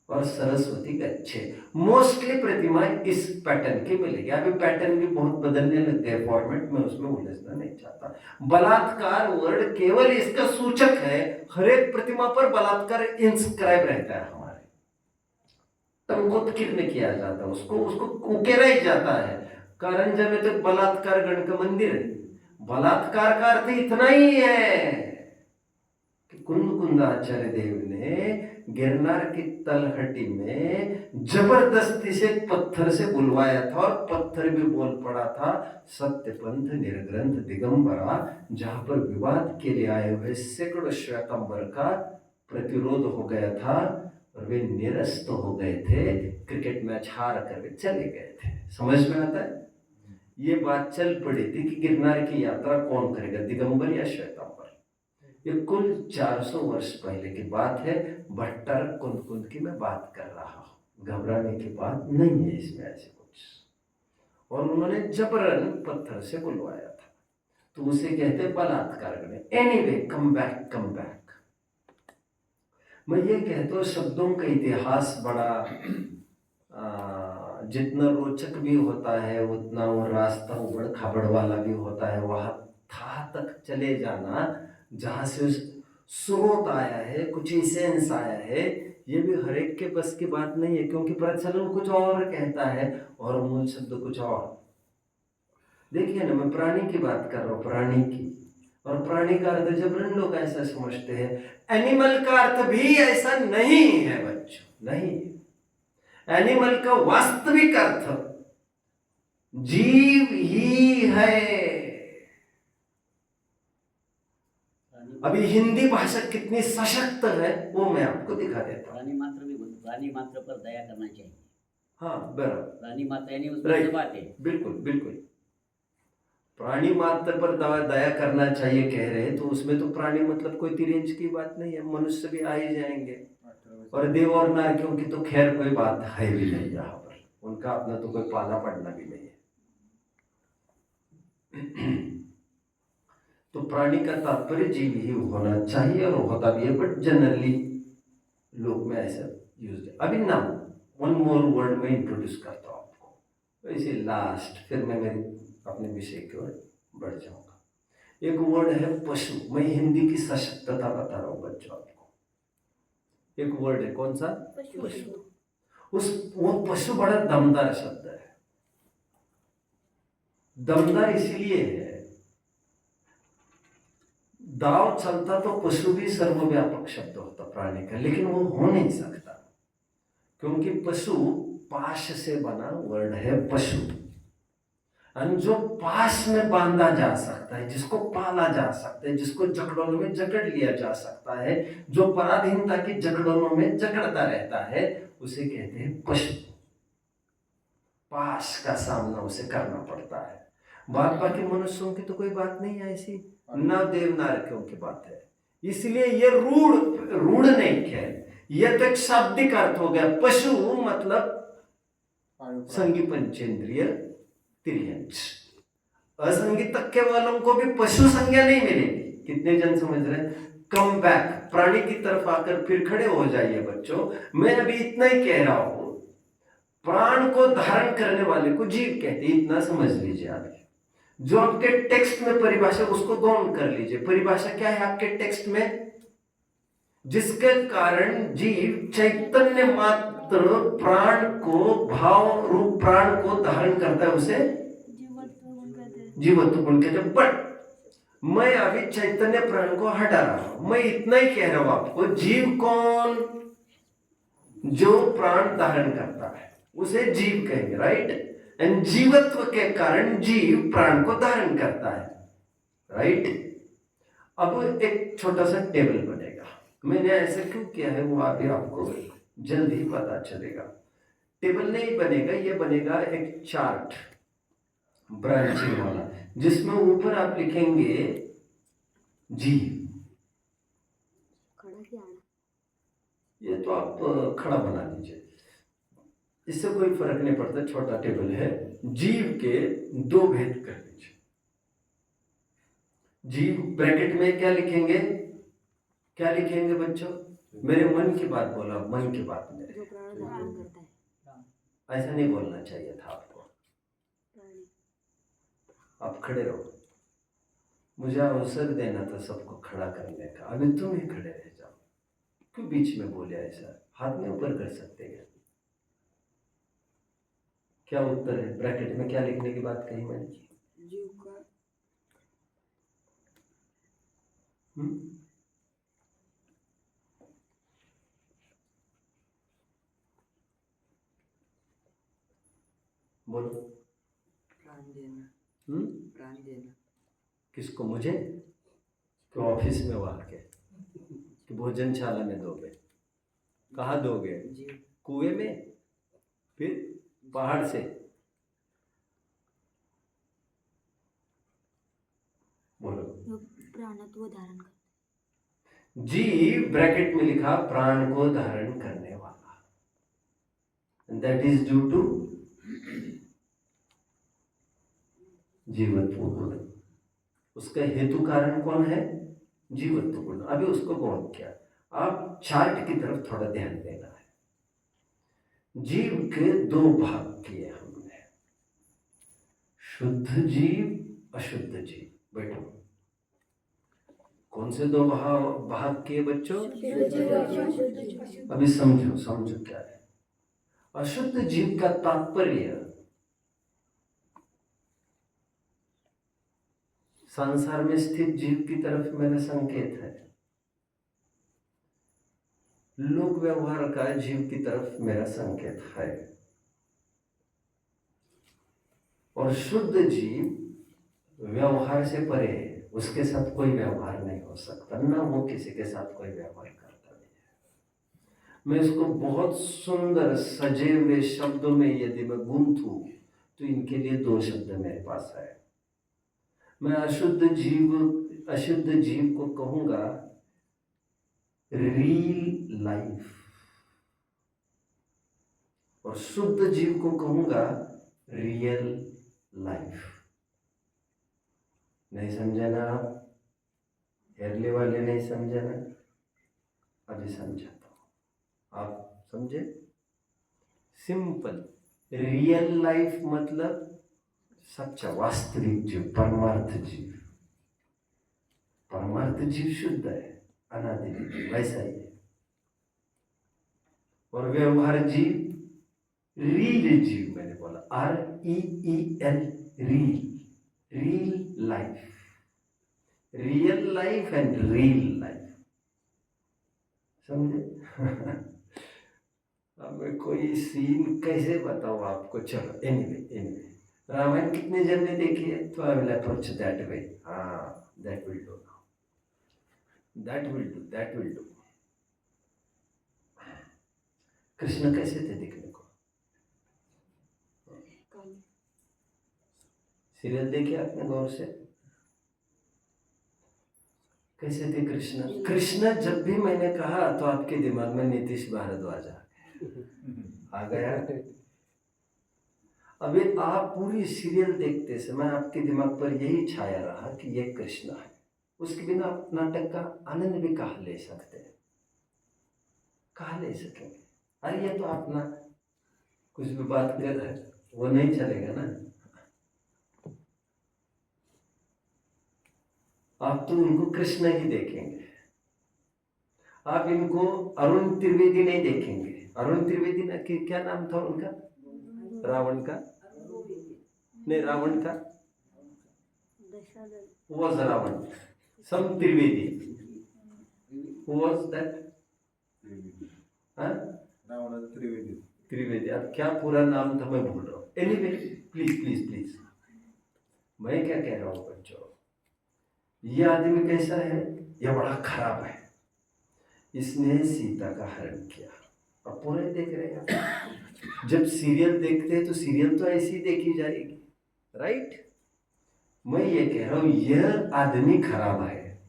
और सरस्वती गच्छे। मोस्टली प्रतिमा इस पैटर्न की मिलेगी। अभी पैटर्न भी बहुत बदलने लग गए फॉर्मेट में, उसमें उलझना नहीं चाहता। बलात्कार वर्ड केवल इसका सूचक है, हर एक प्रतिमा पर बलात्कार इंस्क्राइब रहता है, हमारे टंगोत्कीर्ण में किया जाता है, उसको उकेरा ही जाता है। कारंजा में तो बलात्कार गण का मंदिर है। बलात्कार का अर्थ इतना ही है कि कुंद कुंदाचार्य देव ने गिरनार की तलहटी में जबरदस्ती से पत्थर से बुलवाया था, और पत्थर भी बोल पड़ा था सत्यपंथ निर्ग्रंथ दिगंबरा, जहां पर विवाद के लिए आए हुए सैकड़ों श्वेतांबर का प्रतिरोध हो गया था, और वे निरस्त हो गए थे, क्रिकेट मैच हार कर वे चले गए थे। समझ में आता है? ये बात चल पड़ी थी कि गिरनार की यात्रा कौन करेगा, दिगंबर या श्वेतांबर। ये कुल 400 वर्ष पहले की बात है। भट्टार कुंद की मैं बात कर रहा हूँ, घबराने की बात नहीं है इसमें ऐसे कुछ। और उन्होंने जबरन पत्थर से बुलवाया था, तो उसे कहते बलात्कार करने। Anyway, come back. मैं ये कहता हूँ शब्दों का इतिहास बड़ा जितना रोचक भी होता है, उतना वो रास्ता उबड़ खाबड़ वाला भी होता है। वहां था तक चले जाना जहां से स्रोत आया है, कुछ इसेंस आया है, ये भी हर एक के बस की बात नहीं है, क्योंकि प्रचलन कुछ और कहता है और मूल शब्द कुछ और। देखिए ना, मैं प्राणी की बात कर रहा हूँ, प्राणी की, और प्राणी का अर्थ जबरन लोग ऐसा समझते हैं। एनिमल का अर्थ भी ऐसा नहीं है बच्चों, नहीं। एनिमल का वास्तविक अर्थ जीव ही है। अभी हिंदी भाषा कितनी सशक्त है वो मैं आपको दिखा देता हूँ। प्राणी मात्र पर दया करना चाहिए। हाँ बराबर, प्राणी मात्र यानी उसमें बात है। बिल्कुल। प्राणी मात्र पर दया करना चाहिए कह रहे हैं, तो उसमें तो प्राणी मतलब कोई तिरंज की बात नहीं है, मनुष्य भी आ ही जाएंगे, और देव और नारकियों की तो खैर कोई बात है भी नहीं यहाँ पर, उनका अपना तो कोई पाला पड़ना भी नहीं है। तो प्राणी का तात्पर्य जीव ही होना चाहिए, और होता भी है, बट जनरली लोग में ऐसा यूज है। अभी ना वन मोर वर्ड में इंट्रोड्यूस करता हूँ आपको, वैसे लास्ट, फिर मैं मेरे अपने विषय की ओर बढ़ जाऊंगा। एक वर्ड है पशु। मैं हिंदी की सशक्तता बता रहा हूँ बच्चों आपको। एक वर्ड है, कौन सा? पशु। वो पशु बड़ा दमदार शब्द है। दमदार इसलिए है, दाव चलता तो पशु भी सर्वव्यापक शब्द होता प्राणी का, लेकिन वो हो नहीं सकता, क्योंकि पशु पाश से बना वर्ड है पशु, और जो पास में बांधा जा सकता है, जिसको पाला जा सकता है, जिसको जकड़ों में जकड़ लिया जा सकता है, जो पराधीनता की जकड़ों में जकड़ता रहता है, उसे कहते हैं पशु। पास का सामना उसे करना पड़ता है। बात बाकी मनुष्यों की तो कोई बात नहीं है ऐसी, ना देव नारकियों की बात है। इसलिए ये रूढ़ नहीं है, यह तो एक शाब्दिक अर्थ हो गया। पशु मतलब संगी पंचेंद्रिय तिर्यंच। असंगी तक्के वालों को भी पशु संज्ञा नहीं मिलेगी। कितने जन समझ रहे हैं? कम बैक, प्राणी की तरफ आकर फिर खड़े हो जाइए बच्चों। मैं अभी इतना ही कह रहा हूं, प्राण को धारण करने वाले को जीव कहते हैं, इतना समझ लीजिए आप। जो आपके टेक्स्ट में परिभाषा, उसको गौण कर लीजिए। परिभाषा क्या है आपके टेक्स्ट में? जिसके कारण जीव चैतन्य मात्र प्राण को, भाव रूप प्राण को धारण करता है, उसे जीवत्व गुण कहते हैं। बट मैं अभी चैतन्य प्राण को हटा रहा हूं, मैं इतना ही कह रहा हूं आपको, जीव कौन? जो प्राण धारण करता है उसे जीव कहेंगे, राइट? एंड जीवत्व के कारण जीव प्राण को धारण करता है, राइट? अब एक छोटा सा टेबल बनेगा। मैंने ऐसा क्यों किया है वो अभी आपको जल्द ही पता चलेगा। टेबल नहीं बनेगा, ये बनेगा एक चार्ट ब्रांचिंग वाला, जिसमें ऊपर आप लिखेंगे जीव। ये तो आप खड़ा बना लीजिए, इससे कोई फर्क नहीं पड़ता, छोटा टेबल है। जीव के दो भेद कर लीजिए। जीव ब्रैकेट में क्या लिखेंगे? क्या लिखेंगे बच्चों? मेरे मन की बात बोला, मन की बात में ऐसा नहीं बोलना चाहिए था आपको। आप खड़े रहो, मुझे अवसर देना था सबको खड़ा करने का, अभी तुम ही खड़े रह जाओ। क्यों बीच में बोले ऐसा? हाथ में ऊपर कर सकते हैं। क्या उत्तर है? ब्रैकेट में क्या लिखने की बात कही मैंने? जीव का बोलो। प्राण देना। प्राण देना किसको? मुझे? तो ऑफिस में वहां के कि भोजनशाला में दोगे? कहाँ दोगे? कुएं में? फिर पहाड़ से? बोलो। प्राणत्व धारण कर। जीव ब्रैकेट में लिखा प्राण को धारण करने वाला, दैट इज ड्यू टू जीवत्व गुण। उसका हेतु कारण कौन है? जीवत्व गुण। अभी उसको गौण किया। आप चार्ट की तरफ थोड़ा ध्यान देना है। जीव के दो भाग किए हमने, शुद्ध जीव, अशुद्ध जीव। बैठो। कौन से दो भाग किए बच्चों? अभी समझो क्या है अशुद्ध जीव का तात्पर्य। संसार में स्थित जीव की तरफ मेरा संकेत है, लोक व्यवहार का जीव की तरफ मेरा संकेत है। और शुद्ध जीव व्यवहार से परे है, उसके साथ कोई व्यवहार नहीं हो सकता, ना वो किसी के साथ कोई व्यवहार करता नहीं है। मैं इसको बहुत सुंदर सजे हुए शब्दों में यदि मैं गूंथूं तो इनके लिए दो शब्द मेरे पास है। मैं अशुद्ध जीव को कहूंगा रील लाइफ, और शुद्ध जीव को कहूंगा रियल लाइफ। नहीं समझा ना आप? हेरले वाले नहीं समझा ना? अभी समझाता हूं, आप समझे? सिंपल। रियल लाइफ मतलब सच्चा वास्तविक जीव, परमार्थ जीव। परमार्थ जीव शुद्ध है, अनादि, वैसा ही है। और व्यवहार जीव रील जीव, मैंने बोला REEL, reel life, real life and reel life. समझे? अब मैं कोई सीन कैसे बताऊं आपको? चलो, एनीवे रामायण कितने जन ने देखी है? तो I will approach that way. हाँ, that will do, that will do. Krishna कैसे थे दिखने को? सीरियल देखिए आपने गौर से? कैसे थे कृष्ण? कृष्ण जब भी मैंने कहा तो आपके दिमाग में नीतीश भारद्वाज आ गया। अभी आप पूरी सीरियल देखते समय आपके दिमाग पर यही छाया रहा कि ये कृष्ण है। उसके बिना आप नाटक का आनंद भी कहाँ ले सकते हैं? कहाँ ले सकेंगे? अरे ये तो आप ना कुछ भी बात कर रहे हैं, वो नहीं चलेगा ना। आप तो उनको कृष्ण ही देखेंगे, आप इनको अरुण त्रिवेदी नहीं देखेंगे। अरुण त्रिवेदी ना कि क्या नाम था उनका? रावण का? नहीं, रावण का was Ravan, some Trivedi who was that? हाँ? रावण त्रिवेदी। त्रिवेदी। अब क्या पूरा नाम था मैं भूल रहा हूँ। एनीवे, प्लीज प्लीज प्लीज, मैं क्या कह रहा हूँ बच्चों, ये आदमी कैसा है? ये बड़ा खराब है, इसने सीता का हरण किया। अब पूरे देख रहे हैं। जब सीरियल देखते हैं तो सीरियल तो ऐसी देखी जाएगी, राइट? मैं ये कह रहा हूँ यह आदमी खराब है,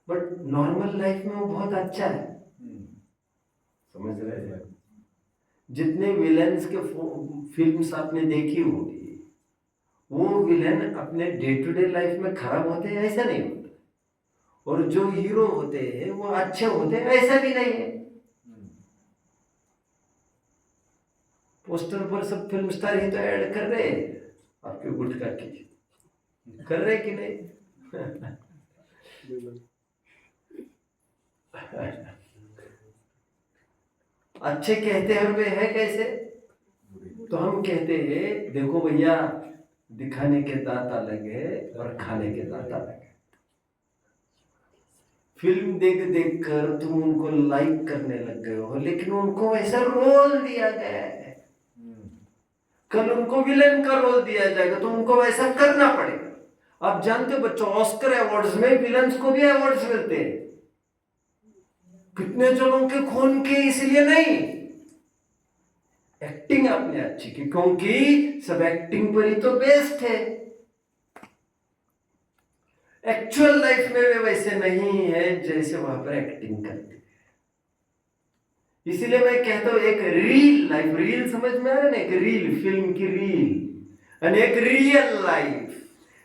बट नॉर्मल लाइफ में वो बहुत अच्छा है। समझ रहे हैं? जितने विलेन्स के फिल्म्स आपने देखी होगी, वो विलेन अपने डे टू डे लाइफ में खराब होते हैं ऐसा नहीं होता, और जो हीरो होते हैं वो अच्छे होते हैं ऐसा भी नहीं है। पोस्टर पर सब फिल्म स्टार ही तो ऐड कर रहे हैं आपके गुटखा की, कर रहे कि नहीं? अच्छे कहते हैं वे है कैसे? तो हम कहते हैं देखो भैया, दिखाने के दांत अलग है और खाने के दांत अलग है। फिल्म देख देख कर तुम उनको लाइक करने लग गए हो, लेकिन उनको वैसा रोल दिया गया है। कल उनको विलेन का रोल दिया जाएगा तो उनको वैसा करना पड़ेगा। आप जानते हो बच्चों, ऑस्कर अवार्ड्स में विलेन्स को भी अवार्ड्स मिलते हैं। कितने जनों के खून के, इसलिए नहीं, एक्टिंग आपने अच्छी की, क्योंकि सब एक्टिंग पर ही तो बेस्ड है। एक्चुअल लाइफ में वे वैसे नहीं है जैसे वहां पर एक्टिंग करते हैं। इसीलिए मैं कहता हूं एक रील लाइफ, रील समझ में आ रहा है ना? एक रील, फिल्म की रील, और एक रियल लाइफ।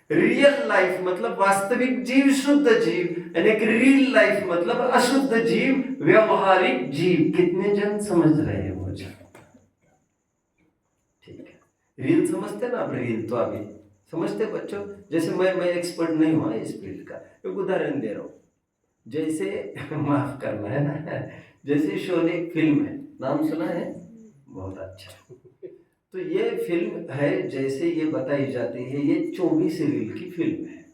रियल लाइफ मतलब वास्तविक जीव, शुद्ध जीव, और एक रील लाइफ मतलब अशुद्ध जीव, व्यवहारिक जीव। कितने जन समझ रहे हैं मुझे? ठीक है, रील समझते ना आप? रील तो अभी समझते बच्चों? जैसे मैं एक्सपर्ट नहीं हुआ इस फील्ड का, एक उदाहरण दे रहा हूं। जैसे माफ करना है ना, जैसे शोले एक फिल्म है, नाम सुना है? बहुत अच्छा। तो ये फिल्म है, जैसे ये बताई जाती है, ये 24 रील की फिल्म है।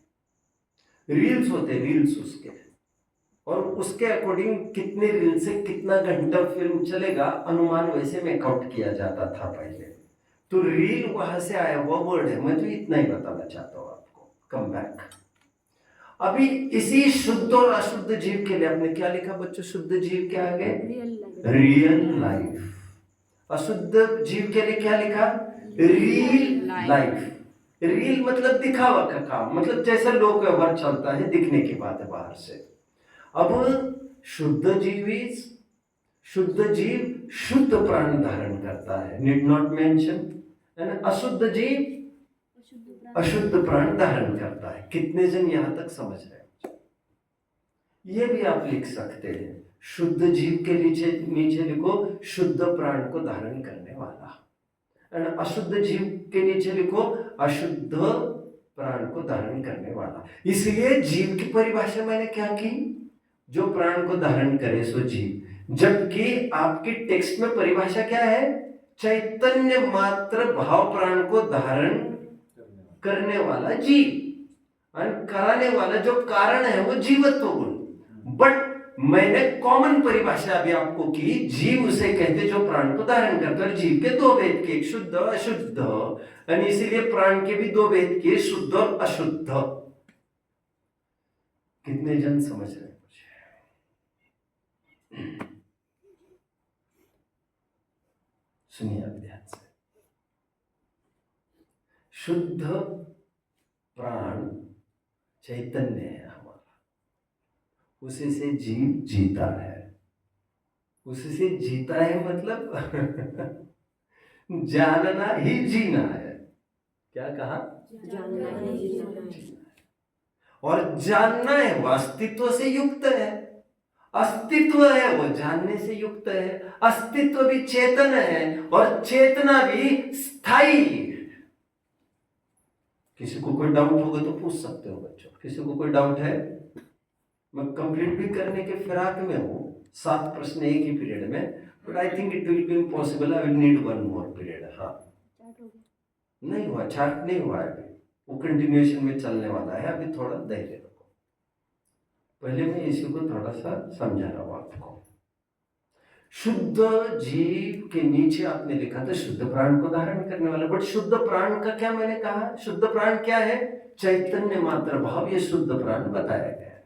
रील्स होते, रील्स उसके, और उसके अकॉर्डिंग कितने रील से कितना घंटा फिल्म चलेगा अनुमान वैसे मेकआउट किया जाता था पहले। तो रील वहां से आया हुआ वर्ड है, मैं तो इतना ही बताना चाहता हूं आपको। Come back. अभी इसी शुद्ध और अशुद्ध जीव के लिए आपने क्या लिखा बच्चों? शुद्ध जीव के आगे रियल लाइफ, अशुद्ध जीव के लिए क्या लिखा? Reel life. रील मतलब दिखावा का काम, मतलब जैसा लोक व्यवहार चलता है, दिखने की बात है बाहर से। अब शुद्ध जीव शुद्ध प्राण धारण करता है, नीड नॉट मेंशन, है ना? अशुद्ध जीव अशुद्ध प्राण धारण करता है। कितने जन यहां तक समझ रहे हैं? ये भी आप लिख सकते हैं, शुद्ध जीव के नीचे लिखो शुद्ध प्राण को धारण करने वाला, और अशुद्ध जीव के नीचे लिखो अशुद्ध प्राण को धारण करने वाला। इसलिए जीव की परिभाषा मैंने क्या की? जो प्राण को धारण करे सो जीव। जबकि आपकी टेक्स्ट में परिभाषा क्या है? चैतन्य मात्र भाव प्राण को धारण करने वाला जीव, और कराने वाला जो कारण है वो जीवत्व गुण। बट मैंने कॉमन परिभाषा अभी आपको की, जीव उसे कहते जो प्राण को धारण करता है। जीव के दो भेद के, एक शुद्ध अशुद्ध, और इसीलिए प्राण के भी दो भेद के, शुद्ध और अशुद्ध। कितने जन समझ रहे हैं? सुनिए आप ध्यान से। शुद्ध प्राण चैतन्य है हमारा, उसी से जीव जीता है। उसी से जीता है मतलब जानना ही जीना है। क्या कहा? जानना ही जीना है। और जानना है वो अस्तित्व से युक्त है, अस्तित्व है वो जानने से युक्त है, अस्तित्व भी चेतन है और चेतना भी स्थायी है। किसी को कोई डाउट होगा तो पूछ सकते हो बच्चों, किसी को कोई डाउट है? मैं कंप्लीट भी करने के फिराक में हूँ, 7 प्रश्न एक ही पीरियड में, but I think it will be impossible, I will need 1 more period. हाँ नहीं हुआ, चार्ट नहीं हुआ है अभी, वो कंटिन्यूएशन में चलने वाला है, अभी थोड़ा धैर्य रखो। पहले मैं इसी को थोड़ा सा समझा रहा हूँ आपको। शुद्ध जीव के नीचे आपने लिखा था शुद्ध प्राण को धारण करने वाला, बट शुद्ध प्राण का क्या मैंने कहा? शुद्ध प्राण क्या है? चैतन्य मात्र भाव, ये शुद्ध प्राण बताया गया है।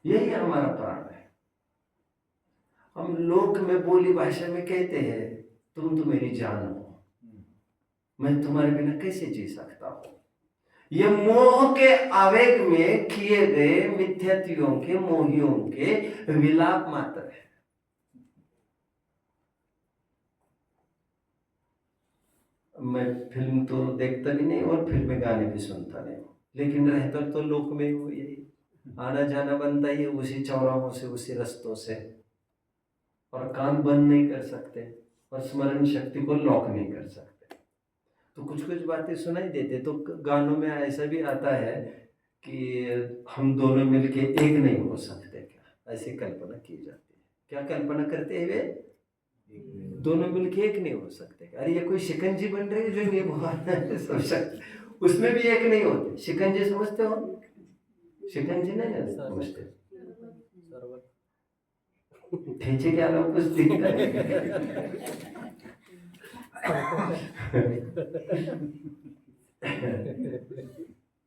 यही हमारा प्राण है। हम लोक में बोली भाषा में कहते हैं तुम तो मेरी जान हो, मैं तुम्हारे बिना कैसे जी सकता हूं। ये मोह के आवेग में किए गए मिथ्यात्वियों के, मोहियों के विलाप मात्र है। मैं फिल्म तो देखता भी नहीं और फिल्म गाने भी सुनता नहीं हूँ, लेकिन रहता तो लोक में हो, यही आना जाना बनता ही है उसी चौराहों से, उसी रास्तों से, और कान बंद नहीं कर सकते और स्मरण शक्ति को लॉक नहीं कर सकते। तो कुछ कुछ बातें सुनाई देते। तो गानों में ऐसा भी आता है कि हम दोनों मिलके एक नहीं हो सकते क्या, ऐसी कल्पना की जाती है। क्या कल्पना करते हैं वे? दोनों मिलके एक नहीं हो सकते। अरे ये कोई शिकंजी बन रही है जो नहीं हुआ उसमें भी एक नहीं होते। शिकंजी समझते हो? शिकंजी नहीं समझते? ठेचे के अलावा कुछ दिखता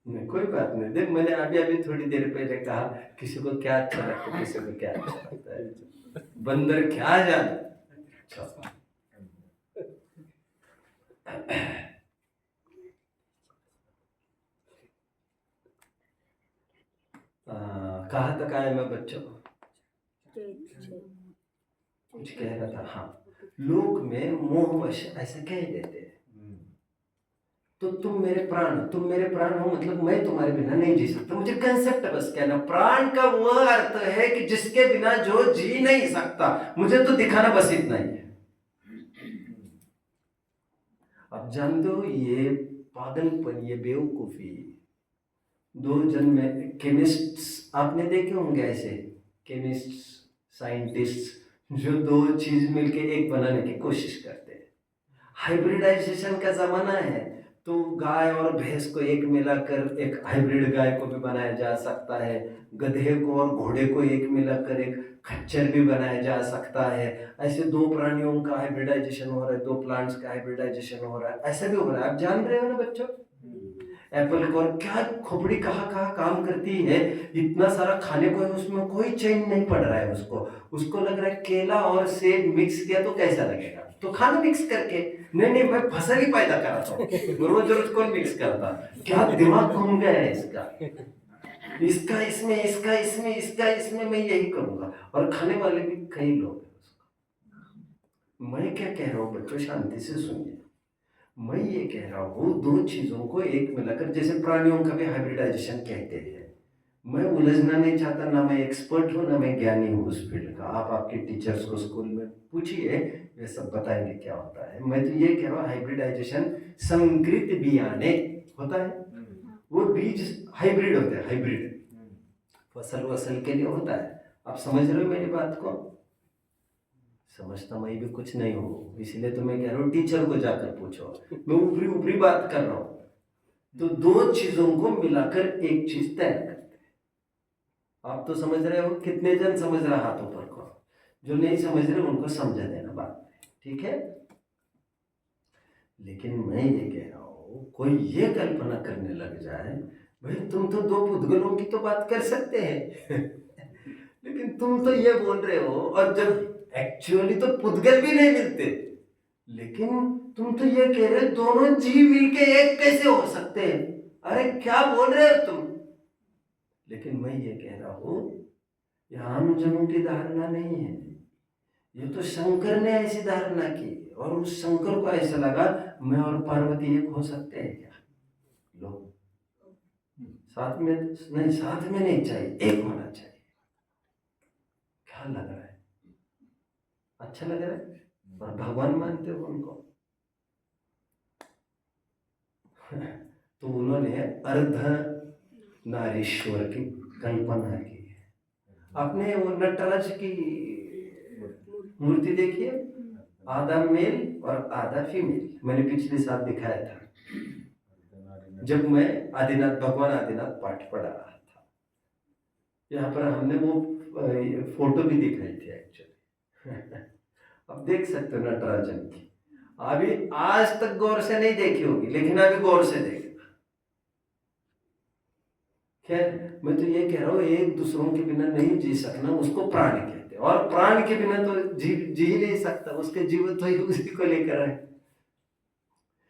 नहीं, कोई बात नहीं। देख मैंने अभी थोड़ी देर पहले कहा किसी को क्या अच्छा लगता है, किसी को क्या अच्छा लगता है, बंदर क्या जाने। कहाँ तक आया मैं बच्चों? कुछ कह रहा था। हाँ, लोक में मोहवश ऐसा कह देते हैं, तो तुम मेरे प्राण हो, मतलब मैं तुम्हारे बिना नहीं जी सकता। मुझे कंसेप्ट बस कहना, प्राण का वह अर्थ है कि जिसके बिना जो जी नहीं सकता। मुझे तो दिखाना बस इतना ही है। अब जानते हो ये पागलपन, ये बेवकूफी, 2 जन में केमिस्ट आपने देखे होंगे ऐसे, केमिस्ट साइंटिस्ट जो 2 चीज मिलके एक बनाने की कोशिश करते हैं। हाइब्रिडाइजेशन का जमाना है, तो गाय और भैंस को एक मिलाकर एक हाइब्रिड गाय को भी बनाया जा सकता है, गधे को और घोड़े को एक मिलाकर एक खच्चर भी बनाया जा सकता है। ऐसे 2 प्राणियों का हाइब्रिडाइजेशन हो रहा है, 2 प्लांट्स का हाइब्रिडाइजेशन हो रहा है, ऐसा भी हो रहा है। आप जान रहे हो ना बच्चों, एप्पल को और क्या खोपड़ी कहाँ काम करती है, इतना सारा खाने को है, उसमें कोई चैन नहीं पड़ रहा है उसको लग रहा है केला और सेब मिक्स किया तो कैसा लगेगा, तो खाना मिक्स करके, नहीं मैं फसल ही पैदा कराता हूँ, रोज कौन मिक्स करता। क्या दिमाग घूम गया है इसका इसमें, इसका इसमें, इसका इसमें, मैं यही करूंगा। और खाने वाले भी कई लोग हैं। मैं क्या कह रहा हूँ बच्चों, शांति से सुनिए। मैं ये कह रहा हूँ 2 चीजों को एक मिलाकर, जैसे प्राणियों का भी हाइब्रिडाइजेशन कहते हैं। मैं उलझना नहीं चाहता, ना मैं एक्सपर्ट हूँ ना मैं ज्ञानी हूँ उस फील्ड का। आप आपके टीचर्स को स्कूल में पूछिए, वे सब बताएंगे क्या होता है। मैं तो ये कह रहा हूँ हाइब्रिडाइजेशन संकरित बियाने होता है, वो बीज हाइब्रिड होते हैं, हाइब्रिड फसल के लिए होता है। आप समझ रहे हो मेरी बात को? समझता मैं भी कुछ नहीं हूँ, इसलिए तो मैं कह रहा हूँ टीचर को जाकर पूछो, मैं ऊपरी बात कर रहा हूँ। तो 2 चीजों को मिलाकर एक चीज तैयार करते हैं। आप तो समझ रहे हो? कितने जन समझ रहे हाथों पर को? जो नहीं समझ रहे उनको समझा देना बात, ठीक है? लेकिन मैं ये कह रहा हूँ, कोई ये कल्पना करने लग जाए, भाई तुम तो 2 पुद्गलों की तो बात कर सकते हैं लेकिन तुम तो ये बोल रहे हो, और जब एक्चुअली तो पुद्गल भी नहीं मिलते, लेकिन तुम तो ये कह रहे हो दोनों जीव मिलके एक कैसे हो सकते हैं? अरे क्या बोल रहे हो तुम? लेकिन मैं ये कह रहा हूं, ये आम जनों की धारणा नहीं है, ये तो शंकर ने ऐसी धारणा की और उस शंकर को ऐसा लगा मैं और पार्वती एक हो सकते हैं क्या? लो, साथ में नहीं, साथ में नहीं चाहिए, एक होना चाहिए। क्या लग रहा है? अच्छा लग रहा है? और भगवान मानते हो उनको? तो उन्होंने अर्ध नारीश्वर की कल्पना की है। आपने वो नटराज की मूर्ति देखी है? आधा मेल और आधा फीमेल, मैंने पिछले साल दिखाया था जब मैं आदिनाथ, भगवान आदिनाथ पाठ पढ़ा रहा था। यहाँ पर हमने वो फोटो भी दिखाई थी एक्चुअली। अब देख सकते हो नटराजन की। अभी आज तक गौर से नहीं देखी होगी, लेकिन अभी गौर से देखना। खैर, मैं तो ये कह रहा हूँ, एक दूसरों के बिना नहीं जी सकना उसको प्राण कहते हैं, और प्राण के बिना तो जी ही नहीं सकता। उसके जीवत्व ही उसी को लेकर है।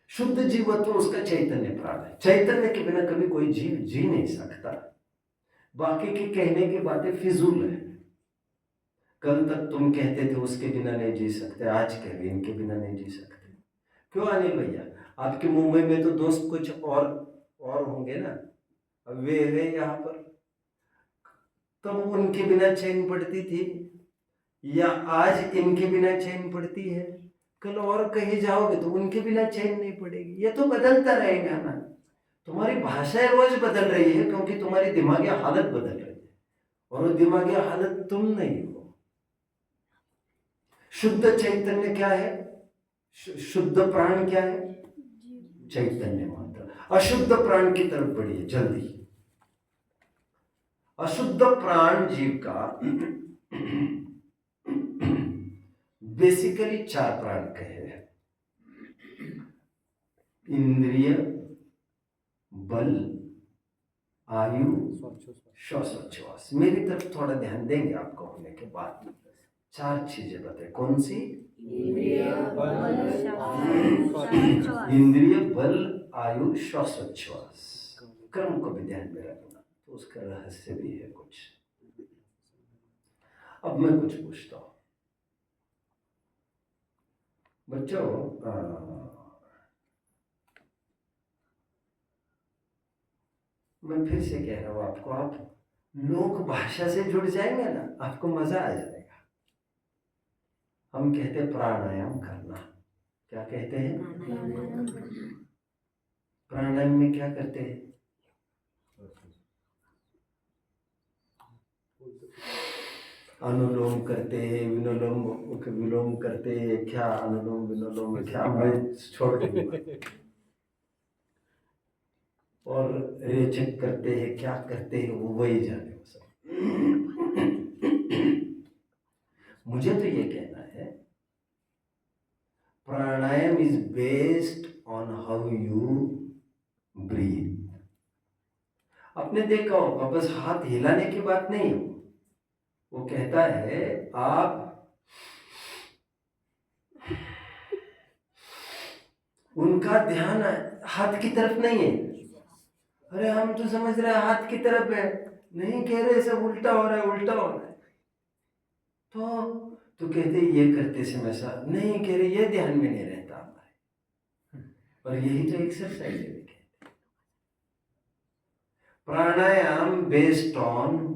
शुद्ध जीवत्व उसका चैतन्य प्राण है। चैतन्य के बिना कभी कोई जीव जी नहीं सकता। बाकी की कहने की बातें फिजूल है। कल तक तुम कहते थे उसके बिना नहीं जी सकते, आज कह रहे इनके बिना नहीं जी सकते। क्यों अनिल भैया? आपके मुंबई में तो दोस्त कुछ और होंगे ना, अब वे है यहाँ पर। तब उनके बिना चैन पड़ती थी, या आज इनके बिना चैन पड़ती है? कल और कहीं जाओगे तो उनके बिना चैन नहीं पड़ेगी। ये तो बदलता रहेगा ना। तुम्हारी भाषा रोज बदल रही है क्योंकि तुम्हारी दिमागी हालत बदल रही है, और वो दिमागी हालत तुम नहीं हो। शुद्ध चैतन्य क्या है? शुद्ध प्राण क्या है? चैतन्य मात्र। अशुद्ध प्राण की तरफ बढ़िए जल्दी। अशुद्ध प्राण जीव का बेसिकली 4 प्राण कहे हैं: इंद्रिय, बल, आयु, श्वासोच्छ्वास। मेरी तरफ थोड़ा ध्यान देंगे आपको होने के बाद। 4 चीजें बताए। कौन सी? इंद्रिय, बल, आयु, श्वासोच्छ्वास। क्रम को भी ध्यान में रखना, तो उसका रहस्य भी है कुछ। अब मैं कुछ पूछता हूं बच्चों। मैं फिर से कह रहा हूं आपको, आप लोक भाषा से जुड़ जाएंगे ना, आपको मजा आ जाएगा। हम कहते हैं प्राणायाम करना। क्या कहते हैं? प्राणायाम में क्या करते हैं? अनुलोम करते हैं, विलोम करते हैं। क्या अनुलोम विलोम क्या, मैं छोड़ दूंगा। और रेचक करते हैं, क्या करते हैं वो वही जाने वो सब। मुझे तो ये कहना है, pranayama is based on how you breathe. आपने देखा होगा, बस हाथ हिलाने की बात नहीं हो। वो कहता है आप उनका ध्यान हाथ की तरफ नहीं है। अरे हम तो समझ रहे हैं हाथ की तरफ है, नहीं कह रहे सब उल्टा हो रहा है, उल्टा हो रहा है। तो कहते ये करते समय सा नहीं कह रहे, ये ध्यान में नहीं रहता हमारे। और यही तो एक्सरसाइज है। प्राणायाम बेस्ड ऑन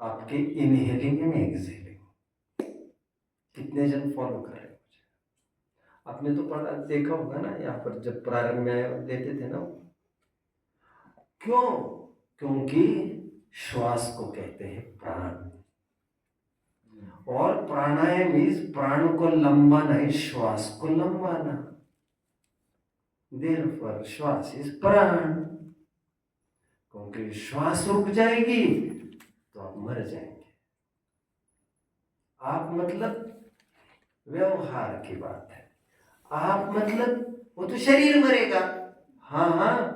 आपके इनहेलिंग एंड एक्सहेलिंग। कितने जन फॉलो कर रहे हैं? आपने तो पढ़ा देखा होगा ना, यहाँ पर जब प्रारंभ में देते थे ना। क्यों? क्योंकि श्वास को कहते हैं प्राण, और प्राणायाम इज प्राण को लंबाना है, श्वास को लंबाना। देयरफॉर श्वास इज प्राण। क्योंकि श्वास रुक जाएगी तो आप मर जाएंगे। आप मतलब व्यवहार की बात है। आप मतलब वो तो शरीर मरेगा। हाँ,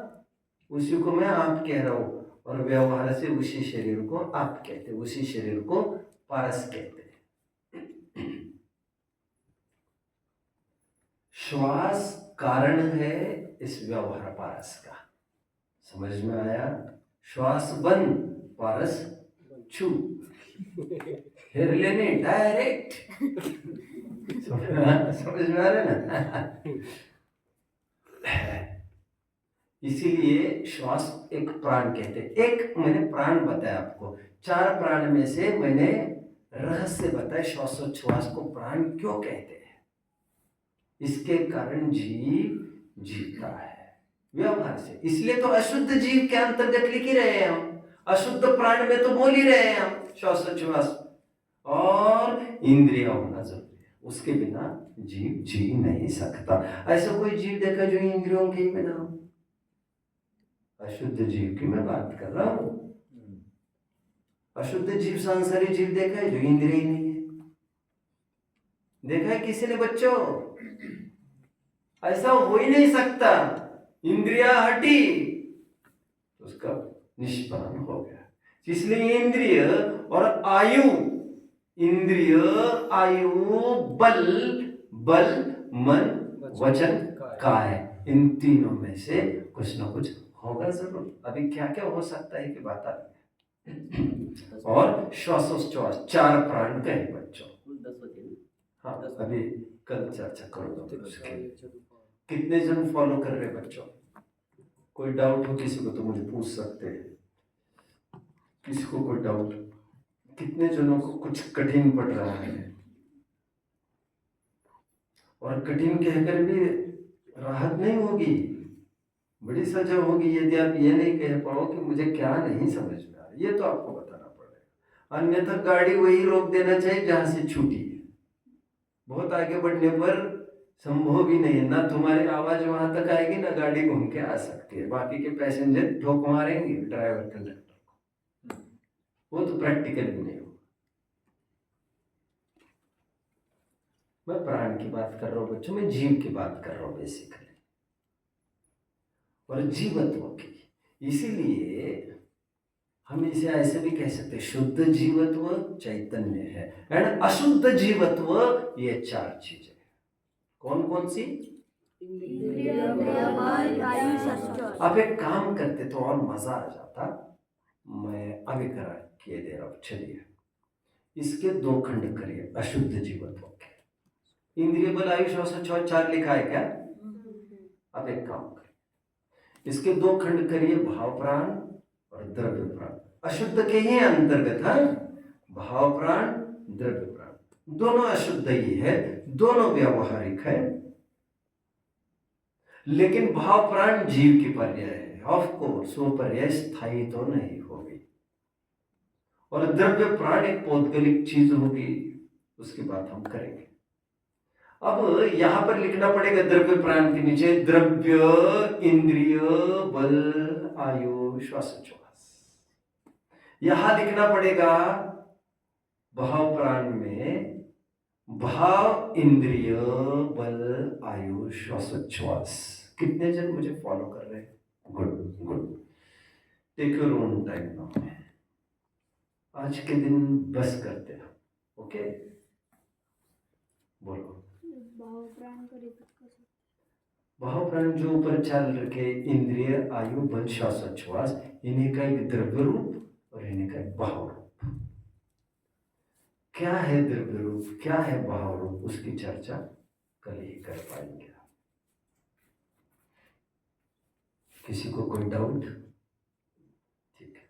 उसी को मैं आप कह रहा हूं, और व्यवहार से उसी शरीर को आप कहते, उसी शरीर को पारस कहते हैं। श्वास कारण है इस व्यवहार पारस का। समझ में आया? श्वास बंद, पारस छू, फिर लेने डायरेक्ट। समझ में आ रहा है ना? इसीलिए श्वास एक प्राण कहते हैं। एक मैंने प्राण बताया आपको, 4 प्राण में से मैंने रहस्य बताया श्वासोच्छ्वास को प्राण क्यों कहते हैं। इसके कारण जीव जीता है व्यवहार से। इसलिए तो अशुद्ध जीव के अंतर्गत लिख ही रहे हैं हम, अशुद्ध प्राण में तो बोल ही रहे हैं हम श्वासोच्छ्वास। और इंद्रिया होना जरूरी है, उसके बिना जीव जी नहीं सकता। ऐसा कोई जीव देखा जो इंद्रियों के बिना हो? अशुद्ध जीव की मैं बात कर रहा हूं। अशुद्ध जीव सांसारिक जीव देखा है जो इंद्रिय ही नहीं है? देखा है किसी ने बच्चों? ऐसा हो ही नहीं सकता। इंद्रिया हटी तो उसका निष्पादन हो गया। इसलिए इंद्रिय और आयु, इंद्रिय आयु बल, बल मन वचन काय, इन तीनों में से कुछ ना कुछ होगा जरूर। अभी क्या क्या हो सकता है कि बात आ रही है। और श्वासोच्छ्वास 4 प्राण कहे बच्चों। कुल 10 होते हैं। हाँ, अभी कल चर्चा करूंगा उसके। कितने जन फॉलो कर रहे बच्चों? कोई डाउट हो किसी को तो मुझे पूछ सकते हैं। किसी को कोई डाउट? कितने जनों को कुछ कठिन पड़ रहा है? और कठिन कहकर भी राहत नहीं होगी, बड़ी सजा होगी यदि आप ये नहीं कह पाओ कि मुझे क्या नहीं समझ में आ रहा। ये तो आपको बताना पड़ेगा, अन्यथा गाड़ी वही रोक देना चाहिए जहां से छूटी है। बहुत आगे बढ़ने पर संभव भी नहीं है, ना तुम्हारी आवाज वहां तक आएगी ना गाड़ी घूम के आ सकती है। बाकी के पैसेंजर ठोक मारेंगे ड्राइवर कंडक्टर को, वो तो प्रैक्टिकल भी नहीं होगा। मैं प्राण की बात कर रहा हूँ बच्चों, मैं जीव की बात कर रहा हूँ बेसिकली, और जीवत्व की। इसीलिए हम इसे ऐसे भी कह सकते हैं, शुद्ध जीवत्व चैतन्य है, एंड अशुद्ध जीवत्व ये 4 चीजें। कौन कौन सी? आप एक काम करते तो और मजा आ जाता। मैं अभी करा किए दे रहा हूं। चलिए इसके 2 खंड करिए अशुद्ध जीवत्व के। इंद्रिय बल आयु श्वासोच्छ्वास 4 लिखा है क्या? अब एक काम करिए, इसके 2 खंड करिए, भाव प्राण और द्रव्य प्राण। अशुद्ध के ही अंतर्गत है भाव प्राण, द्रव्य प्राण। दोनों अशुद्ध ही है, दोनों व्यावहारिक है, लेकिन भाव प्राण जीव की पर्याय है। ऑफ कोर्स वो पर्याय स्थायी तो नहीं होगी, और द्रव्य प्राण एक पौद्गलिक चीज होगी, उसकी बात हम करेंगे। अब यहां पर लिखना पड़ेगा द्रव्य प्राण के नीचे द्रव्य, इंद्रिय, बल, आयु, श्वासोच्छ्वास। यहां लिखना पड़ेगा भाव प्राण में भाव, इंद्रिय, बल, आयु, श्वासोच्छ्वास। कितने जन मुझे फॉलो कर रहे हैं? Good good. Take your own time now. आज के दिन बस करते हैं, ओके? बोलो। भाव प्राण जो ऊपर चल रखे, इंद्रिय, आयु, बल, श्वासोच्छ्वास, इन्हीं का एक द्रव्य रूप और इन्हीं का एक भाव रूप। क्या है द्रव्य रूप, क्या है भाव रूप, उसकी चर्चा कल ही कर पाएंगे। किसी को कोई डाउट? ठीक है।